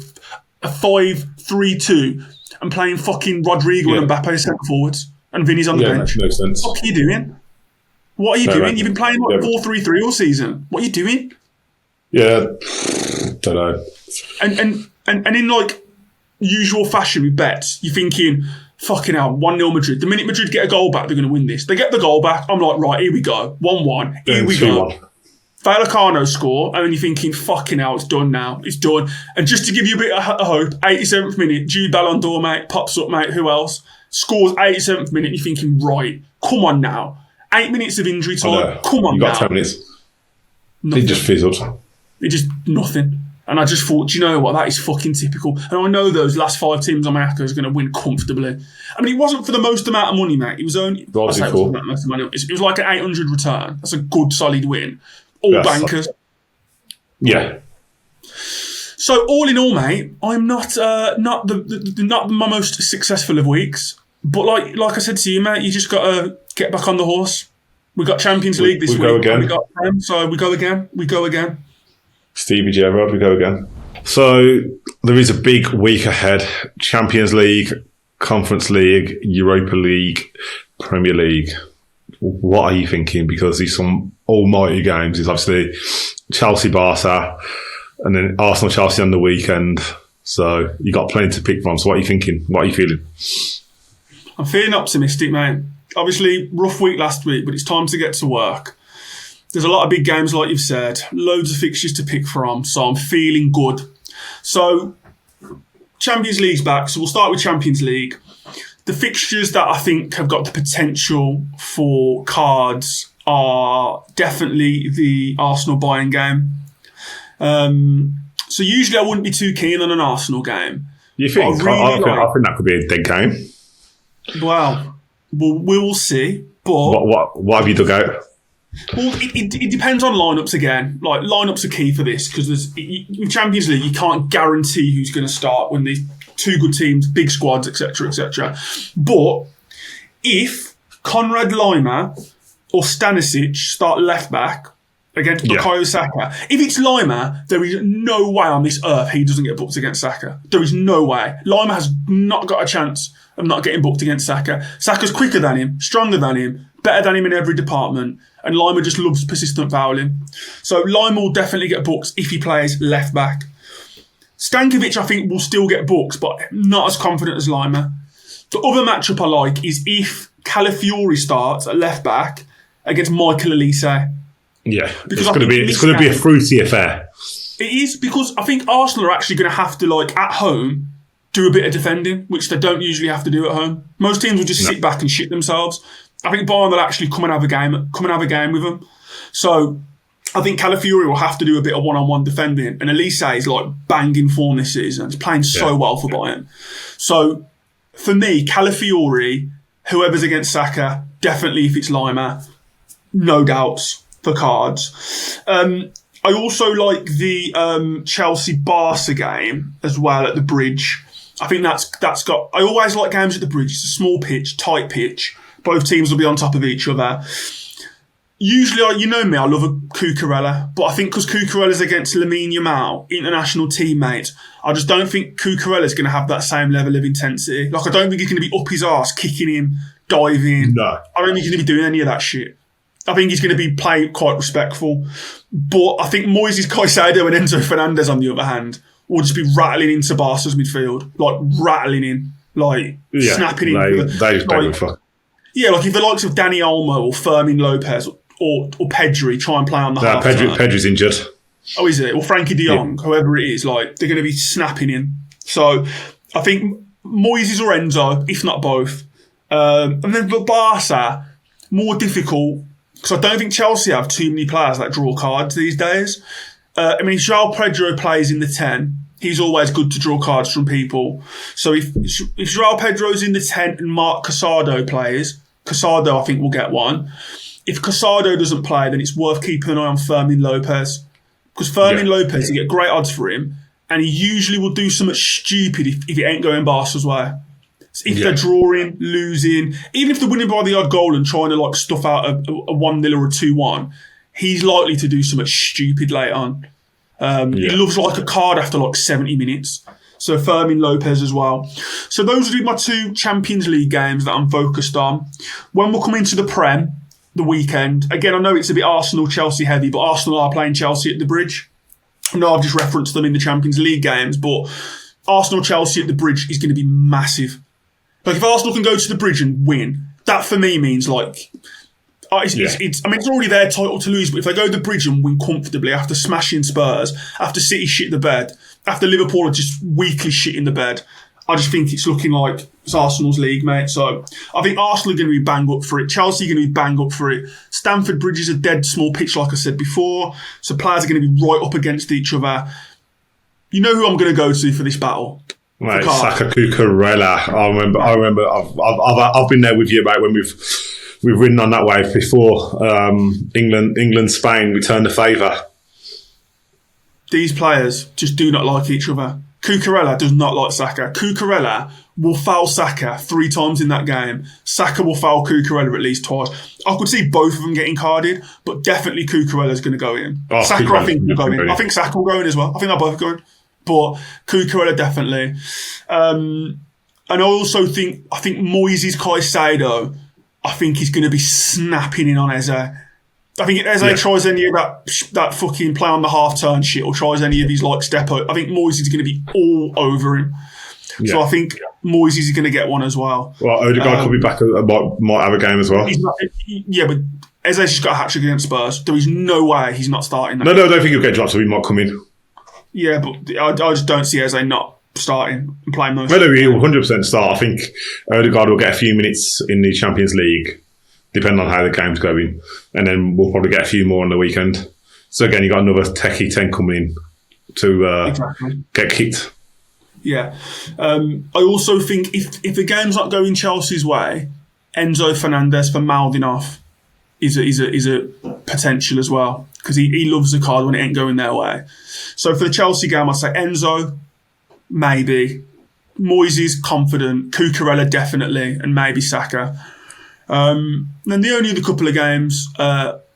a 5-3-2 and playing fucking Rodrigo and Mbappe as centre forwards and Vinny's on the bench? That makes sense. What are you doing? What are you doing? You've been playing 4-3-3 all season. What are you doing? Yeah, don't know. And in like usual fashion with bets, you're thinking, fucking hell, 1-0 Madrid. The minute Madrid get a goal back, they're going to win this. They get the goal back. I'm like, right, here we go. 1-1. Here we go. Vallecano score, and then you're thinking, fucking hell, it's done now. It's done. And just to give you a bit of hope, 87th minute, Jude Ballon d'Or, mate, pops up, mate. Who else? Scores 87th minute. You're thinking, right, come on now. 8 minutes of injury time. Come on now. You got 10 minutes. Nothing. It just fizzled. It just nothing. And I just thought, do you know what? That is fucking typical. And I know those last 5 teams on my acca is going to win comfortably. I mean, it wasn't for the most amount of money, mate. It was only... It was like an 800 return. That's a good, solid win. All bankers. Yeah. So all in all, mate, I'm not my most successful of weeks. But like I said to you, mate, you just got to get back on the horse. We got Champions League this week. Go again. We got them, so we go again. We go again. Stevie Gerrard, we go again. So there is a big week ahead. Champions League, Conference League, Europa League, Premier League. What are you thinking? Because these some almighty games. It's obviously Chelsea, Barca, and then Arsenal, Chelsea on the weekend. So you got plenty to pick from. So what are you thinking? What are you feeling? I'm feeling optimistic, mate. Obviously, rough week last week, but it's time to get to work. There's a lot of big games, like you've said. Loads of fixtures to pick from, so I'm feeling good. So, Champions League's back, so we'll start with Champions League. The fixtures that I think have got the potential for cards are definitely the Arsenal-Bayern game. So usually I wouldn't be too keen on an Arsenal game. You think? I think that could be a dead game. Well, we will see. But what have you dug out? Well, it depends on lineups again. Like, lineups are key for this because in Champions League you can't guarantee who's going to start when there's 2 good teams, big squads, etc., etc. But if Konrad Lima or Stanisic start left back against Bukayo Saka, if it's Lima, there is no way on this earth he doesn't get booked against Saka. There is no way. Lima has not got a chance of not getting booked against Saka. Saka's quicker than him, stronger than him, better than him in every department, and Lima just loves persistent fouling. So Lima will definitely get booked if he plays left back. Stankovic, I think, will still get booked, but not as confident as Lima. The other matchup I like is if Calafiori starts at left back against Michael Elise. Yeah, because it's going to be a fruity affair. It is, because I think Arsenal are actually going to have to, like, at home, do a bit of defending, which they don't usually have to do at home. Most teams will just sit back and shit themselves. I think Bayern will actually come and have a game with them. So I think Calafiori will have to do a bit of one-on-one defending, and Elise is like banging form this season. He's playing so well for Bayern. So for me, Calafiori, whoever's against Saka, definitely if it's Lima, no doubts for cards. I also like the Chelsea-Barca game as well at the Bridge. I think that's got... I always like games at the Bridge. It's a small pitch, tight pitch. Both teams will be on top of each other. Usually, you know me, I love a Cucurella, but I think because Cucurella's against Lamine Yamal, international teammate, I just don't think Cucurella's going to have that same level of intensity. Like, I don't think he's going to be up his arse, kicking him, diving. No. I don't think he's going to be doing any of that shit. I think he's going to be playing quite respectful. But I think Moises Caicedo and Enzo Fernandez, on the other hand, will just be rattling into Barca's midfield. Like, rattling in. Like, snapping in. They just don't fuck. Yeah, like if the likes of Dani Olmo or Fermin Lopez or Pedri try and play on the half. Pedri's injured. Oh, is it? Or Frankie de Jong, whoever it is, like they're going to be snapping in. So I think Moyes or Enzo, if not both. And then for Barca, more difficult, because I don't think Chelsea have too many players that draw cards these days. I mean, if João Pedro plays in the 10, he's always good to draw cards from people. So if João Pedro's in the 10 and Marc Caicedo plays, Caicedo I think will get one. If Caicedo doesn't play, then it's worth keeping an eye on Fermin Lopez. Because Fermin Lopez, you get great odds for him, and he usually will do something stupid if it ain't going Barca's way. So if they're drawing, losing, even if they're winning by the odd goal and trying to like stuff out a 1-0 or a 2-1, he's likely to do something stupid late on. He loves like a card after like 70 minutes. So Fermin Lopez as well. So those would be my 2 Champions League games that I'm focused on. When we'll come into the Prem, the weekend, again, I know it's a bit Arsenal-Chelsea heavy, but Arsenal are playing Chelsea at the Bridge. I know I've just referenced them in the Champions League games, but Arsenal-Chelsea at the Bridge is going to be massive. Like, if Arsenal can go to the Bridge and win, that for me means like... it's already their title to lose, but if they go to the Bridge and win comfortably after smashing Spurs, after City shit the bed, after Liverpool are just weakly shit in the bed, I just think it's looking like it's Arsenal's league, mate. So I think Arsenal are going to be bang up for it. Chelsea are going to be bang up for it. Stamford Bridge is a dead small pitch, like I said before. So players are going to be right up against each other. You know who I'm going to go to for this battle? Mate, Saka Cucurella. I remember. I've been there with you, mate, when we've ridden on that wave before. England, Spain, we turned the favour. These players just do not like each other. Cucurella does not like Saka. Cucurella will foul Saka 3 times in that game. Saka will foul Cucurella at least twice. I could see both of them getting carded, but definitely Cucurella's going to go in. Saka, I think, will go in. I think Saka will go in as well. I think they're both going. But Cucurella definitely. And I also think Moyes' Caicedo, I think he's going to be snapping in on Eze. I think if Eze tries any of that fucking play on the half turn shit, or tries any of his like step out, I think Moyes is going to be all over him. Yeah. So I think Moyes is going to get one as well. Well, Odegaard could be back, might have a game as well. But Eze's just got a hat-trick against Spurs. There is no way he's not starting that. No, I don't think he'll get dropped, so he might come in. Yeah, but I just don't see Eze not starting and playing most. No, he will 100% start. I think Odegaard will get a few minutes in the Champions League, depending on how the game's going, and then we'll probably get a few more on the weekend. So again, you got another techie 10 coming in to get kicked. Yeah. I also think if the game's not going Chelsea's way, Enzo Fernandez for mouthing off is a potential as well, because he loves the card when it ain't going their way. So for the Chelsea game, I'd say Enzo, maybe. Moyes is confident. Cucurella definitely, and maybe Saka. Then the only other couple of games,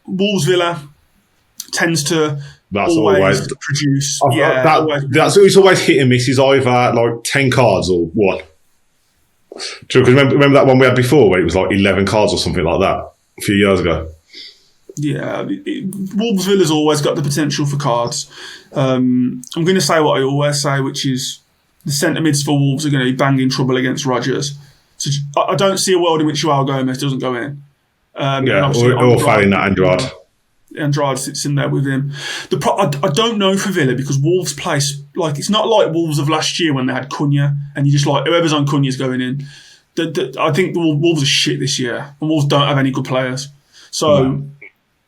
Wolves Villa tends to always produce. It's always hit and miss. He's either like 10 cards or one. Do you remember that one we had before where it was like 11 cards or something like that a few years ago? Yeah, Wolves Villa's always got the potential for cards. I'm going to say what I always say, which is the centre mids for Wolves are going to be banging trouble against Rodgers. So I don't see a world in which João Gomes doesn't go in. Or failing that Andrade sits in there with him. I don't know for Villa, because Wolves play like it's not like Wolves of last year when they had Cunha and you just like whoever's on Cunha's going in. I think the Wolves are shit this year, and Wolves don't have any good players. So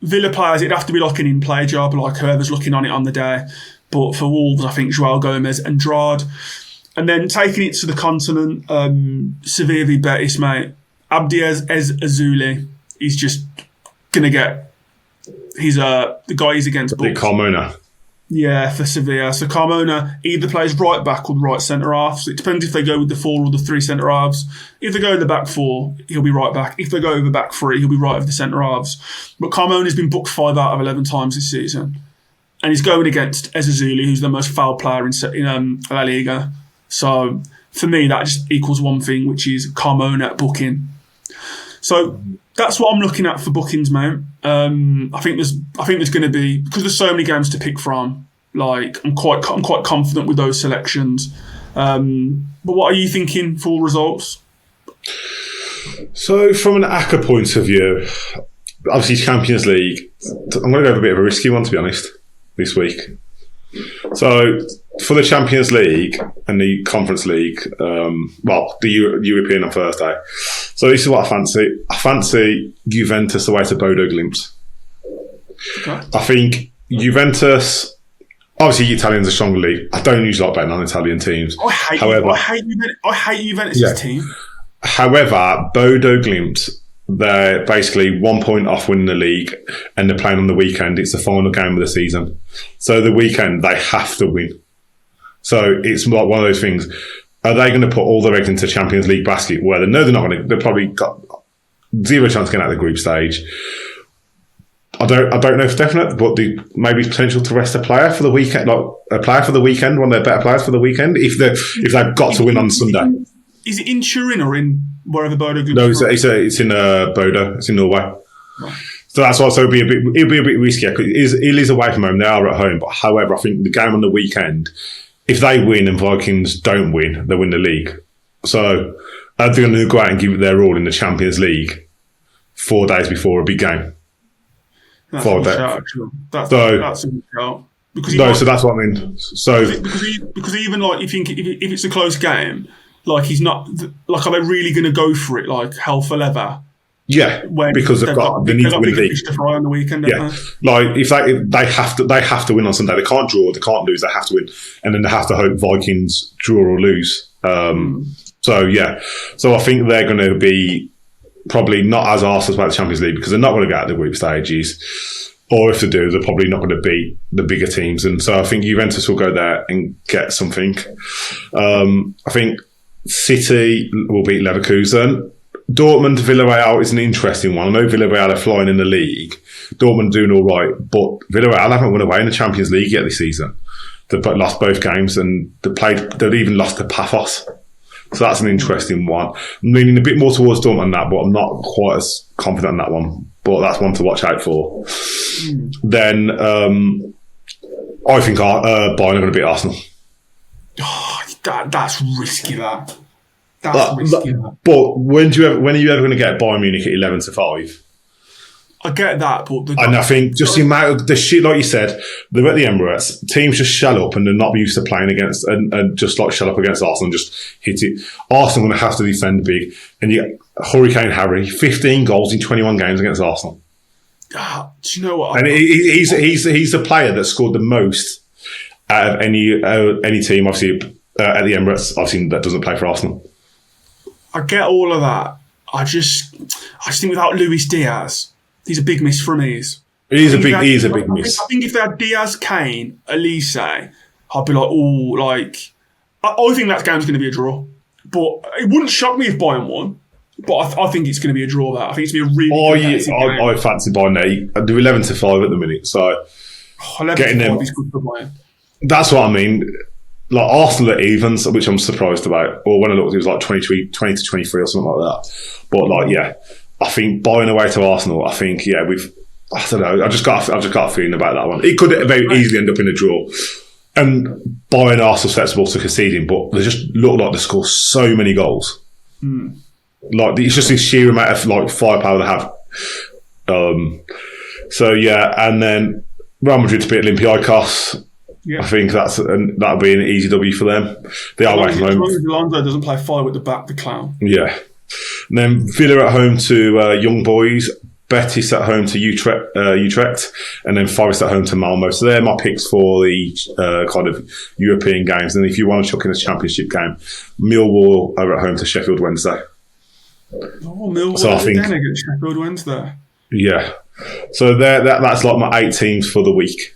Villa players, it'd have to be like an in-play job, like whoever's looking on it on the day. But for Wolves, I think João Gomes, Andrade. And then taking it to the continent, Sevilla v Betis, mate. Abdi Azuli, he's just going to get... He's the guy he's against. Carmona. Yeah, for Sevilla. So Carmona either plays right back or the right centre-half. So it depends if they go with the 4 or the 3 centre-halves. If they go in the back 4, he'll be right back. If they go over back 3, he'll be right of the centre-halves. But Carmona's been booked 5 out of 11 times this season. And he's going against Ezazuli, who's the most foul player in La Liga. So for me, that just equals one thing, which is Carmona booking. So that's what I'm looking at for bookings, mate. I think there's going to be, because there's so many games to pick from. Like I'm quite confident with those selections. But what are you thinking for results? So from an acca point of view, obviously Champions League, I'm going to go with a bit of a risky one, to be honest, this week. So for the Champions League and the Conference League, the European on Thursday. So this is what I fancy. I fancy Juventus away to Bodo Glimt. Okay. I think Juventus, obviously Italians are strong league. I don't usually like betting on Italian teams. I hate Juventus' team. However, Bodo Glimt, they're basically 1 point off winning the league and they're playing on the weekend. It's the final game of the season. So the weekend, they have to win. So it's like one of those things. Are they going to put all their eggs into Champions League basket? Well, no, they're not going to. They've probably got zero chance of getting out of the group stage. I don't know if definite, but maybe potential to rest a player for the weekend, like a player for the weekend, one of their better players for the weekend, if they've got to win on Sunday. Is it in Turin or in wherever Bodo Glimt? No, it's in Bodo. It's in Norway. Right. So that's also it'll be a bit risky. It is away from home. They are at home, but however, I think the game on the weekend, if they win and Vikings don't win, they win the league. So they're going to go out and give it their all in the Champions League 4 days before a big game. That's a shout, that's a shout. So that's what I mean. So because even like if it's a close game, like he's not like, are they really going to go for it like hell for leather? Yeah, because they've got the need to win the league. To fry on the weekend. Yeah, like if they have to win on Sunday. They can't draw, they can't lose. They have to win, and then they have to hope Vikings draw or lose. So yeah, so I think they're going to be probably not as arsed about the Champions League because they're not going to get out of the group stages. Or if they do, they're probably not going to beat the bigger teams. And so I think Juventus will go there and get something. I think City will beat Leverkusen. Dortmund, Villarreal is an interesting one. I know Villarreal are flying in the league. Dortmund doing all right, but Villarreal haven't won away in the Champions League yet this season. They've lost both games and they've even lost to Paphos. So that's an interesting one. I'm leaning a bit more towards Dortmund on that, but I'm not quite as confident on that one. But that's one to watch out for. Then I think Bayern are going to beat Arsenal. Oh, that's risky. That's risky. But when are you ever going to get Bayern Munich at 11-5? I get that, but and I think just the amount of the shit, like you said, they're at the Emirates. Teams just shell up and they're not used to playing against and just like shell up against Arsenal and just hit it. Arsenal going to have to defend big, and you get Hurricane Harry, 15 goals in 21 games against Arsenal. Do you know what? And he's the player that scored the most out of any team, obviously at the Emirates. Obviously, that doesn't play for Arsenal. I get all of that. I just think without Luis Diaz, he's a big miss for me. He is a big miss. I think if they had Diaz, Kane, Elise, I'd be like, I think that game's going to be a draw. But it wouldn't shock me if Bayern won. But I think it's going to be a draw. That I think it's going to be a really. I fancy Bayern. I do 11-5 at the minute, so getting them is good for Bayern. That's what I mean. Like Arsenal at evens, which I'm surprised about. Or when I looked, it was like 20 to 23 or something like that. But like, yeah, I think Bayern away to Arsenal. I think I don't know. I've just got a feeling about that one. It could very easily end up in a draw. And Bayern are susceptible to conceding, but they just look like they score so many goals. Like it's just this sheer amount of like firepower they have. So yeah, and then Real Madrid to beat Olympiacos. Yeah. I think that'll be an easy W for them. They are away from home. Alonso doesn't play fire with the clown. Yeah. And then Villa at home to Young Boys, Betis at home to Utrecht, and then Forest at home to Malmo. So they're my picks for the kind of European games. And if you want to chuck in a championship game, Millwall are at home to Sheffield Wednesday. Oh, Millwall! So I think against Sheffield Wednesday. Yeah. So that's like my 8 teams for the week.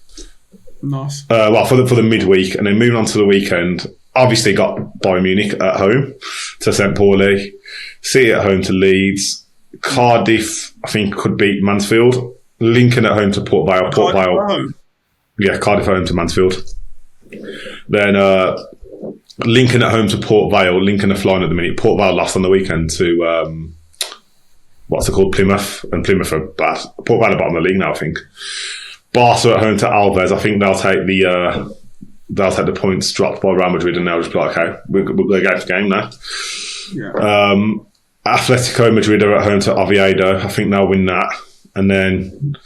Nice. Well, for the midweek, and then moving on to the weekend. Obviously, got Bayern Munich at home to St. Pauli. City at home to Leeds. Cardiff, I think, could beat Mansfield. Lincoln at home to Port Vale. Yeah, Cardiff at home to Mansfield. Then Lincoln at home to Port Vale. Lincoln are flying at the minute. Port Vale lost on the weekend to what's it called, Plymouth, and Plymouth are bad. Port Vale are bottom of the league now, I think. Barca at home to Alves. I think they'll take the points dropped by Real Madrid, and they'll just be like, okay, we're going for game now. Yeah. Atletico Madrid are at home to Oviedo. I think they'll win that. And then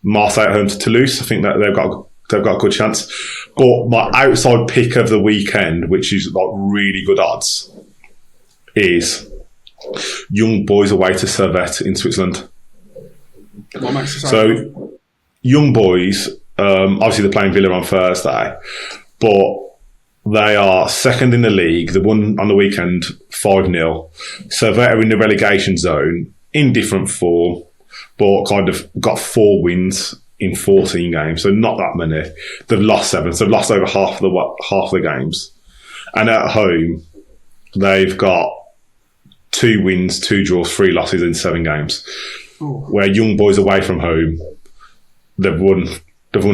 Marseille at home to Toulouse. I think that they've got they've got a good chance. But my outside pick of the weekend, which is like really good odds, is Young Boys away to Servette in Switzerland. What makes it so Young Boys, obviously they're playing Villa on Thursday, but they are second in the league. They won on the weekend 5-0. Servette are in the relegation zone, in different form, but kind of got 4 wins in 14 games, so not that many. They've lost 7, so they've lost over half the games. And at home, they've got 2 wins, 2 draws, 3 losses in 7 games. Ooh. Where Young Boys away from home, they've won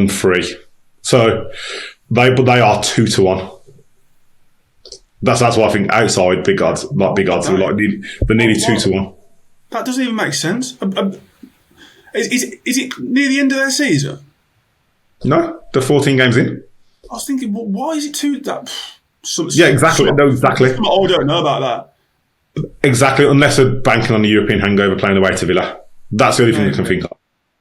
3. So they are 2-1. That's why I think outside big odds, they're nearly 2-1. That doesn't even make sense. Is it near the end of their season? No, they're 14 games in. I was thinking, well, why is it Yeah, exactly. No, exactly. I don't know about that. Exactly, unless they're banking on the European hangover playing away to Villa. That's the only thing I can think of.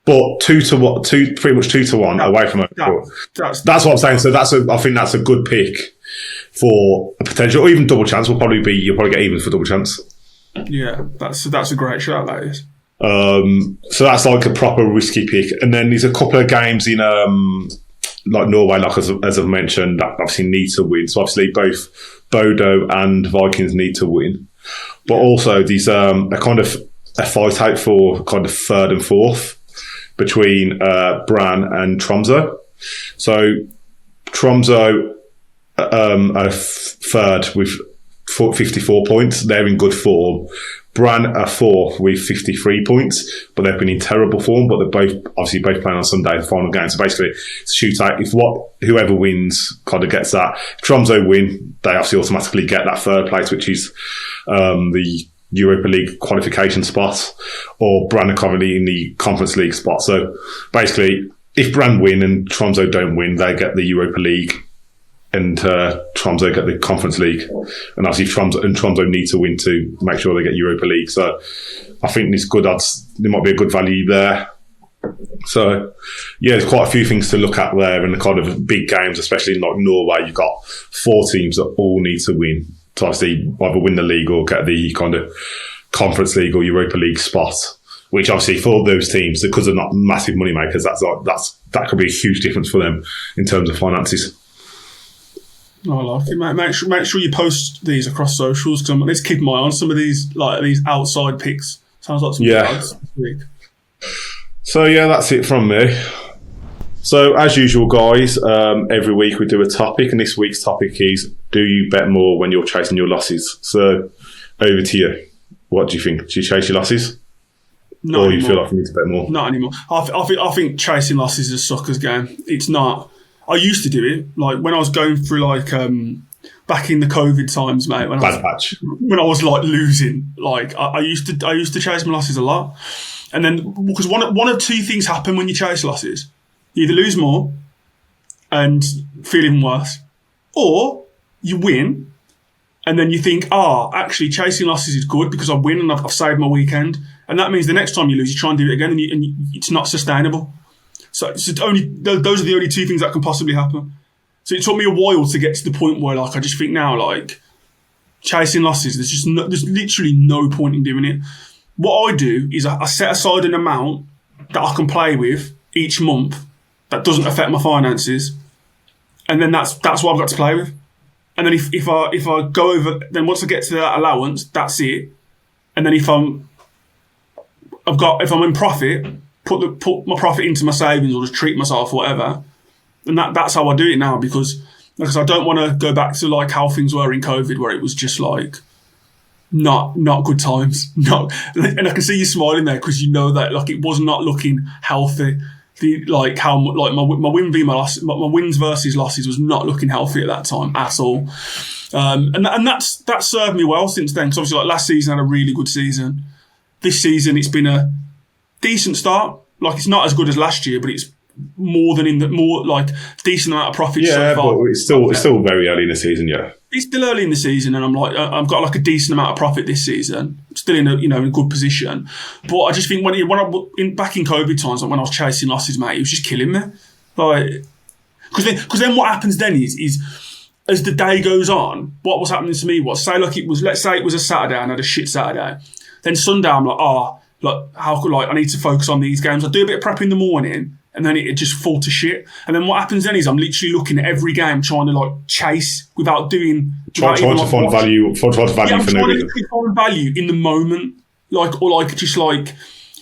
But 2-1, pretty much 2-1 away from home. That's what I'm saying. So I think that's a good pick for a potential, or even double chance. You'll probably get even for double chance. Yeah, that's a great shout. That is. So that's like a proper risky pick. And then there's a couple of games in like Norway, like as I've mentioned, that obviously need to win. So obviously both Bodo and Vikings need to win. But also there's a kind of a fight out for kind of 3rd and 4th between Brann and Tromsø. So Tromsø are 3rd with 54 points. They're in good form. Brann are 4th with 53 points, but they've been in terrible form. But they're both playing on Sunday, the final game. So basically, it's a shootout. Whoever wins kind of gets that. If Tromsø win, they obviously automatically get that 3rd place, which is the Europa League qualification spot, or Brann are currently in the Conference League spot. So basically, if Brann win and Tromsø don't win, they get the Europa League, and Tromsø get the Conference League. And obviously Tromsø need to win to make sure they get Europa League. So I think there's good odds. There might be a good value there. So yeah, there's quite a few things to look at there, and the kind of big games, especially in like Norway, you've got 4 teams that all need to win to obviously either win the league or get the kind of Conference League or Europa League spot. Which obviously for those teams, because they're not massive money makers, that could be a huge difference for them in terms of finances. I like it, mate. Make sure you post these across socials, because let's keep my eye on some of these outside picks. Sounds like some good odds this week. So yeah, that's it from me. So as usual, guys, every week we do a topic, and this week's topic is: do you bet more when you're chasing your losses? So over to you. What do you think? Do you chase your losses? Not or anymore. You feel like you need to bet more? Not anymore. I think chasing losses is a sucker's game. It's not. I used to do it, like when I was going through back in the COVID times, mate. When I was like losing, like I used to chase my losses a lot, and then because one of 2 things happen when you chase losses: you either lose more and feel even worse, or you win, and then you think, actually chasing losses is good because I win and I've saved my weekend, and that means the next time you lose, you try and do it again, and it's not sustainable. So those are the only 2 things that can possibly happen. So it took me a while to get to the point where, like, I just think now, like, chasing losses, there's literally no point in doing it. What I do is I set aside an amount that I can play with each month that doesn't affect my finances, and then that's what I've got to play with. And then if I go over, then once I get to that allowance, that's it. And then if I'm in profit, put my profit into my savings or just treat myself or whatever. And that's how I do it now, because I don't want to go back to like how things were in COVID, where it was just like not good times. And I can see you smiling there because you know that like it was not looking healthy. My wins versus losses was not looking healthy at that time at all. And that's served me well since then. Because obviously, like last season I had a really good season. This season it's been a decent start. Like it's not as good as last year, but it's more decent amount of profit so far. But it's still very early in the season. Yeah, it's still early in the season, and I'm like I've got like a decent amount of profit this season. Still in a good position, but I just think back in COVID times, like when I was chasing losses, mate, it was just killing me. Like Because then what happens then is as the day goes on, what was happening to me was, let's say it was a Saturday and I had a shit Saturday. Then Sunday I'm like, I need to focus on these games. I do a bit of prep in the morning and then it just fall to shit. And then what happens then is I'm literally looking at every game trying to like chase without doing... Trying to find value. I'm trying to find value in the moment.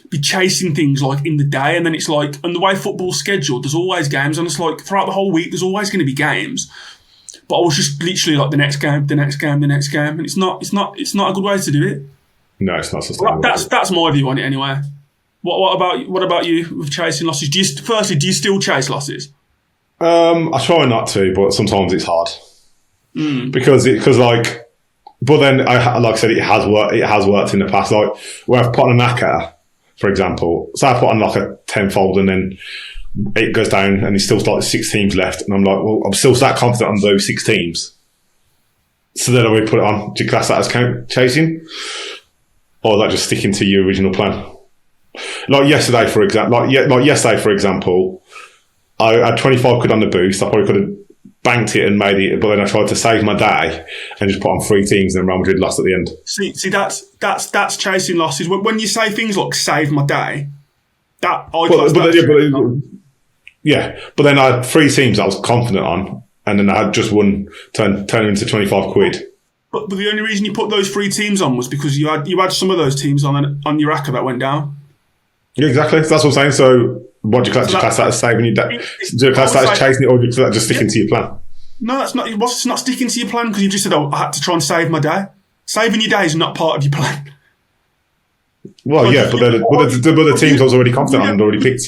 Be chasing things like in the day, and then it's like, and the way football's scheduled, there's always games, and it's like throughout the whole week there's always going to be games. But I was just literally like the next game, and it's not a good way to do it. No, it's not sustainable. That's my view on it anyway. What about you with chasing losses? Do you still chase losses? I try not to, but sometimes it's hard because but then like I said, it has worked in the past. Like where I've put on an acca, for example, so I put on like a 10-fold and then it goes down and there's still like 6 teams left. And I'm like, well, I'm still that confident on those 6 teams. So then I would put it on. Do you class that as chasing? Or is that just sticking to your original plan? Like yesterday, for example, I had 25 quid on the boost. I probably could have banked it and made it, but then I tried to save my day and just put on 3 teams and Real Madrid lost at the end. See, that's chasing losses. When you say things like save my day, but then I had 3 teams I was confident on, and then I had just one turn into 25 quid. But the only reason you put those 3 teams on was because you had some of those teams on your acca that went down. Yeah, exactly. That's what I'm saying. So what do you class that as saving your day? Do you class that as chasing it, or do you class that just sticking to your plan? No, that's not. It's not sticking to your plan because you just said, I had to try and save my day. Saving your day is not part of your plan. Well, yeah, but the teams I was already confident on and already picked.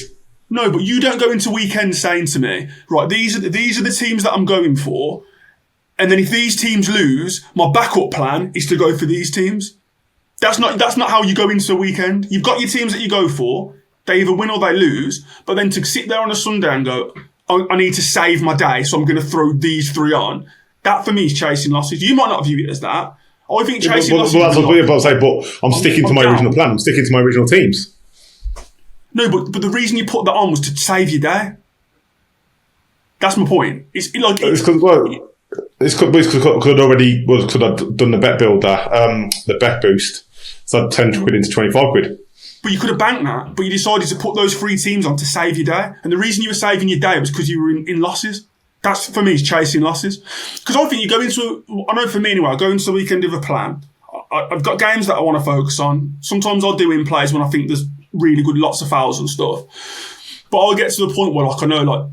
No, but you don't go into weekends saying to me, right, these are the teams that I'm going for, and then if these teams lose, my backup plan is to go for these teams. That's not how you go into a weekend. You've got your teams that you go for. They either win or they lose. But then to sit there on a Sunday and go, I need to save my day, so I'm going to throw these 3 on. That for me is chasing losses. You might not view it as that. I think chasing losses. But I'm sticking to my original plan. I'm sticking to my original teams. No, but the reason you put that on was to save your day. That's my point. It's because I'd done the bet builder, the bet boost. So I'd 10 quid into 25 quid. But you could have banked that, but you decided to put those 3 teams on to save your day. And the reason you were saving your day was because you were in losses. That's, for me, is chasing losses. Because I think you go into, I know for me anyway, I go into the weekend with a plan. I've got games that I want to focus on. Sometimes I'll do in plays when I think there's really good, lots of fouls and stuff. But I'll get to the point where, like, I know,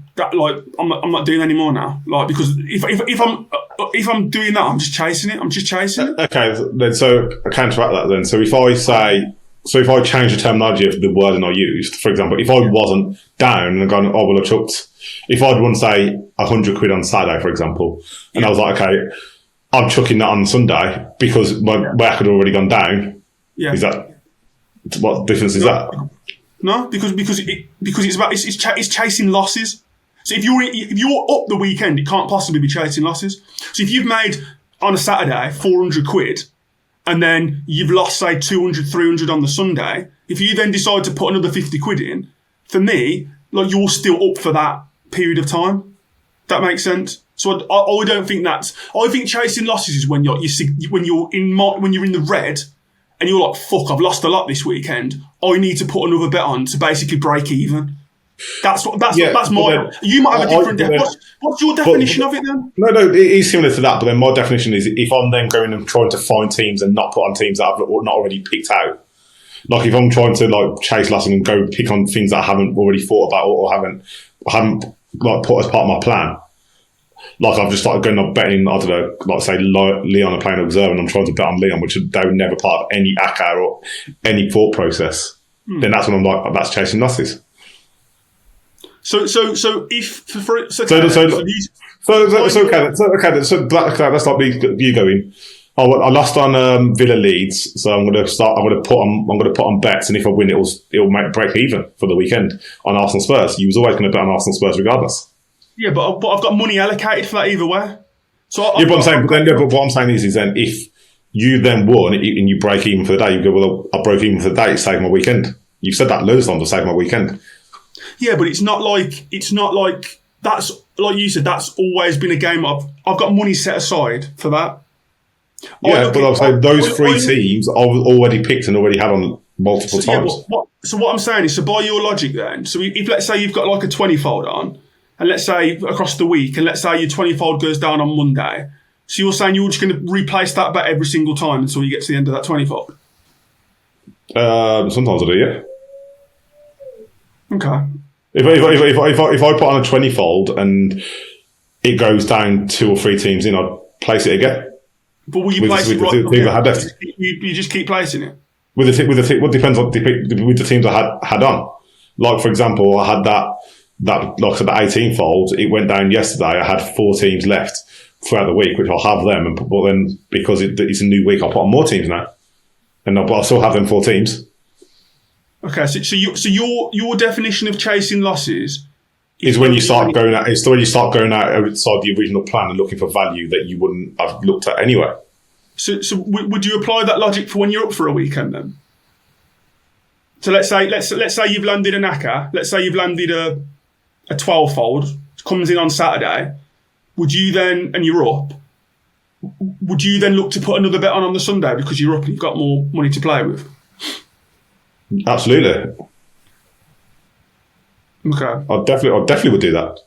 I'm not doing any more now. Like, because if I'm doing that, I'm just chasing it. Okay, then so I counteract that then. So if I change the terminology of the wording I used, for example, if I wasn't down and gone, I chucked. If I'd won, say, 100 quid on Saturday, for example, and I was like, okay, I'm chucking that on Sunday because my back had already gone down. Yeah. Is that what difference is that? No, because it's chasing losses. So if you're up the weekend, it can't possibly be chasing losses. So if you've made on a Saturday 400 quid, and then you've lost, say, 200, 300 on the Sunday, if you then decide to put another 50 quid in, for me, like, you're still up for that period of time. That makes sense. So I don't think I think chasing losses is when you're in the red and you're like, fuck, I've lost a lot this weekend. I need to put another bet on to basically break even. That's my. You might have a different definition. What's your definition of it then? No, it is similar to that. But then my definition is if I'm then going and trying to find teams and not put on teams that I've not already picked out. Like if I'm trying to like chase losses and go pick on things that I haven't already thought about or haven't like put as part of my plan. Like I've just started going up betting, I don't know, like say Leon are playing observer and I'm trying to bet on Leon, which they were never part of any acca or any thought process. Then that's when I'm like, that's chasing losses. So let's like you going. I lost on Villa Leeds, so I'm going to put on bets, and if I win, it'll make break even for the weekend on Arsenal Spurs. You was always going to bet on Arsenal Spurs regardless. Yeah, but I've got money allocated for that either way. So but what I'm saying is then if you then won and you break even for the day, you go, well, I broke even for the day, it saved my weekend. You've said that loads of times, to save my weekend. Yeah, but it's not like that's, like you said, that's always been a game I've got money set aside for that. Yeah, but I'll say those three teams I've already picked and already had on multiple times. So what I'm saying is, so by your logic then, so if let's say you've got like a 20-fold on, and let's say across the week, and let's say your 20-fold goes down on Monday, so you're saying you're just going to replace that bet every single time until you get to the end of that 20-fold? Sometimes I do, yeah. Okay. If I put on a 20-fold and it goes down 2 or 3 teams in, I'd place it again. But will you place it right? You just keep placing it? What depends on with the teams I had on. Like, for example, I had that like I said, the 18-fold. It went down yesterday. I had 4 teams left throughout the week, which I'll have them. But then because it's a new week, I'll put on more teams now, and I'll still have them 4 teams. Okay, so your definition of chasing losses is when you start going out. It's when you start going out outside the original plan and looking for value that you wouldn't have looked at anyway. So would you apply that logic for when you're up for a weekend then? So let's say you've landed an acca. Let's say you've landed a 12-fold. It comes in on Saturday. Would you then, and you're up, would you then look to put another bet on the Sunday because you're up and you've got more money to play with? Absolutely. Okay. I definitely would do that.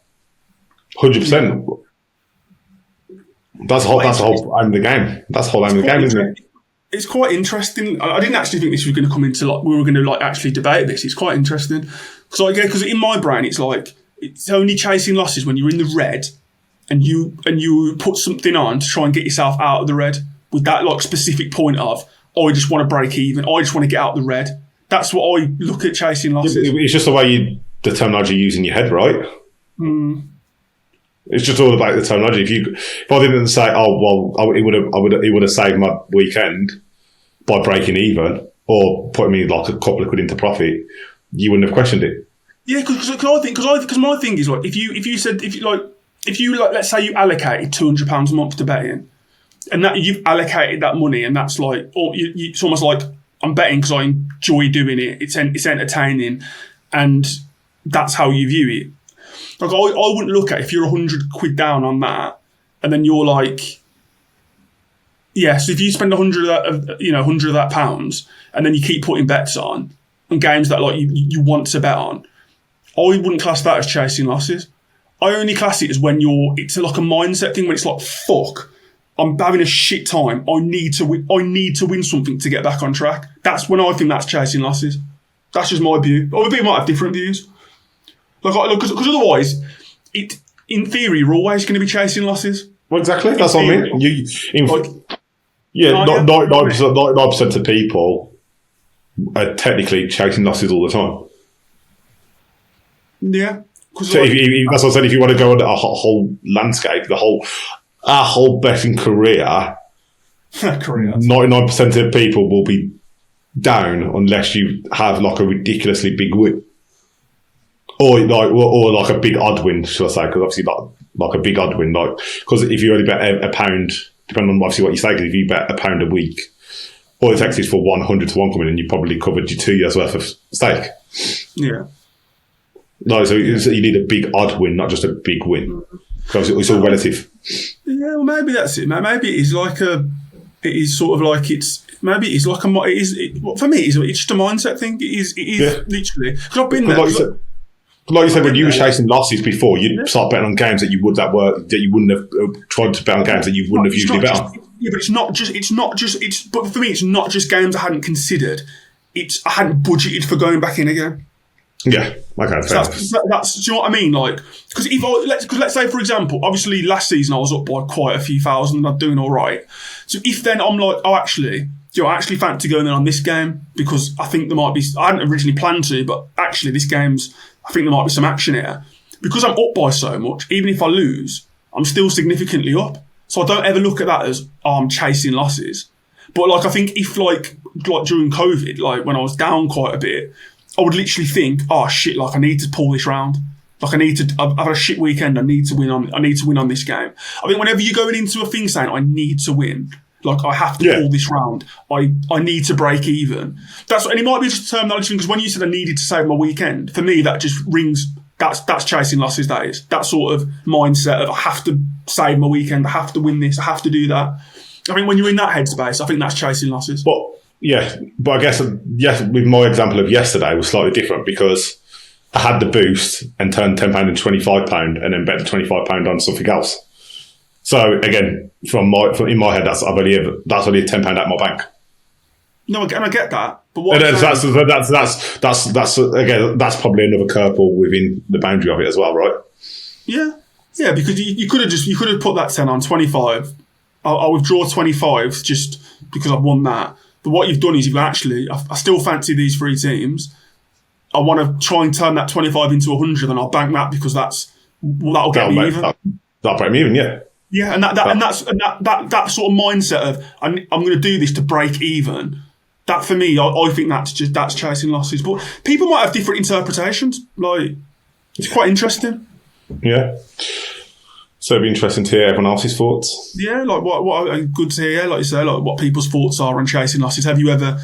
100%. That's the whole aim of the game. That's the whole aim of the game, isn't it? It's quite interesting. I didn't actually think this was going to come into we were going to actually debate this. It's quite interesting because in my brain it's like it's only chasing losses when you're in the red and you put something on to try and get yourself out of the red with that like specific point of I just want to break even. I just want to get out of the red. That's what I look at chasing losses. It's just the way the terminology you use in your head, right? It's just all about the terminology. If I didn't say, "Oh well," it would have saved my weekend by breaking even or putting me like a couple of quid into profit, you wouldn't have questioned it. Yeah, because my thing is like if you let's say you allocated £200 a month to betting, and that you've allocated that money, and that's like, it's almost like I'm betting because I enjoy doing it. It's entertaining, and that's how you view it. Like I wouldn't look at if you're 100 quid down on that, and then you're like, yeah. So if you spend 100 of that pounds, and then you keep putting bets on games that like you want to bet on, I wouldn't class that as chasing losses. I only class it as when it's like a mindset thing when it's like, fuck, I'm having a shit time. I need to win something to get back on track. That's when I think that's chasing losses. That's just my view. Other people might have different views. Because otherwise, in theory, you're always going to be chasing losses. Well, exactly. That's what I mean. 99% of people are technically chasing losses all the time. Yeah. So that's what I said. If you want to go on a whole landscape, our whole betting career, 99% of people will be down unless you have like a ridiculously big win. Or like a big odd win, should I say? Because obviously, like a big odd win, because if you only bet a pound, depending on obviously what you say, because if you bet £1 a week, all it takes is for 100 to 1 coming in, you probably covered your 2 years worth of stake. Yeah. No, so you need a big odd win, not just a big win. Because it's all relative. Yeah, well, maybe that's it. Maybe it is like for me, it's just a mindset thing. It is literally. Because I've been there. Like you said, when you were chasing losses before, you'd start betting on games that you wouldn't have tried to bet on games that you wouldn't have usually bet on. Yeah, but but for me, it's not just games I hadn't considered. I hadn't budgeted for going back in again. Yeah, okay. So that's do you know what I mean? Like, because let's say, for example, obviously last season I was up by quite a few thousand and I'm doing all right. So if then I'm like, I actually fancy going in on this game because I think there might be, I hadn't originally planned to, but actually I think there might be some action here. Because I'm up by so much, even if I lose, I'm still significantly up. So I don't ever look at that as, I'm chasing losses. But like, I think if like during COVID, like when I was down quite a bit, I would literally think, oh shit, like I need to pull this round. Like I've had a shit weekend, I need to win on this game. I think whenever you're going into a thing saying, I need to win, like I have to pull this round, I need to break even. And it might be just a terminology, because when you said I needed to save my weekend, for me that just rings That's chasing losses, that is. That sort of mindset of I have to save my weekend, I have to win this, I have to do that. I think when you're in that headspace, I think that's chasing losses. But I guess, with my example of yesterday was slightly different because I had the boost and turned £10 into £25 and then bet the £25 on something else. So again, in my head, that's only £10 out of my bank. No, and I get that. But what that's probably another curveball within the boundary of it as well, right? Yeah, because you could have put that 10 on 25. I'll withdraw 25 just because I've won that. But what you've done is I still fancy these 3 teams. I want to try and turn that 25 into 100, and I'll bank that because that'll get me even. That'll break me even, yeah. Yeah, and that sort of mindset of I'm going to do this to break even. That for me, I think that's chasing losses. But people might have different interpretations. Like, it's quite interesting. Yeah. So it'd be interesting to hear everyone else's thoughts. Yeah, like what good to hear, like you say, like what people's thoughts are on chasing losses. Have you ever,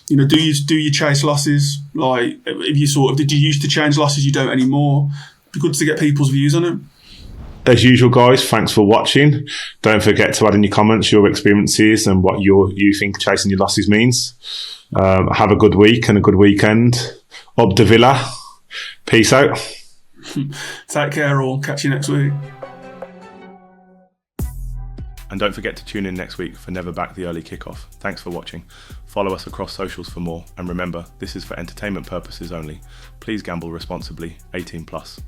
do you chase losses? Like, if you did you used to change losses, you don't anymore? It'd be good to get people's views on it. As usual, guys, thanks for watching. Don't forget to add in your comments your experiences and what you think chasing your losses means. Have a good week and a good weekend. Up the Villa. Peace out. Take care all. Catch you next week. And don't forget to tune in next week for Never Back the Early Kickoff. Thanks for watching. Follow us across socials for more. And remember, this is for entertainment purposes only. Please gamble responsibly. 18+.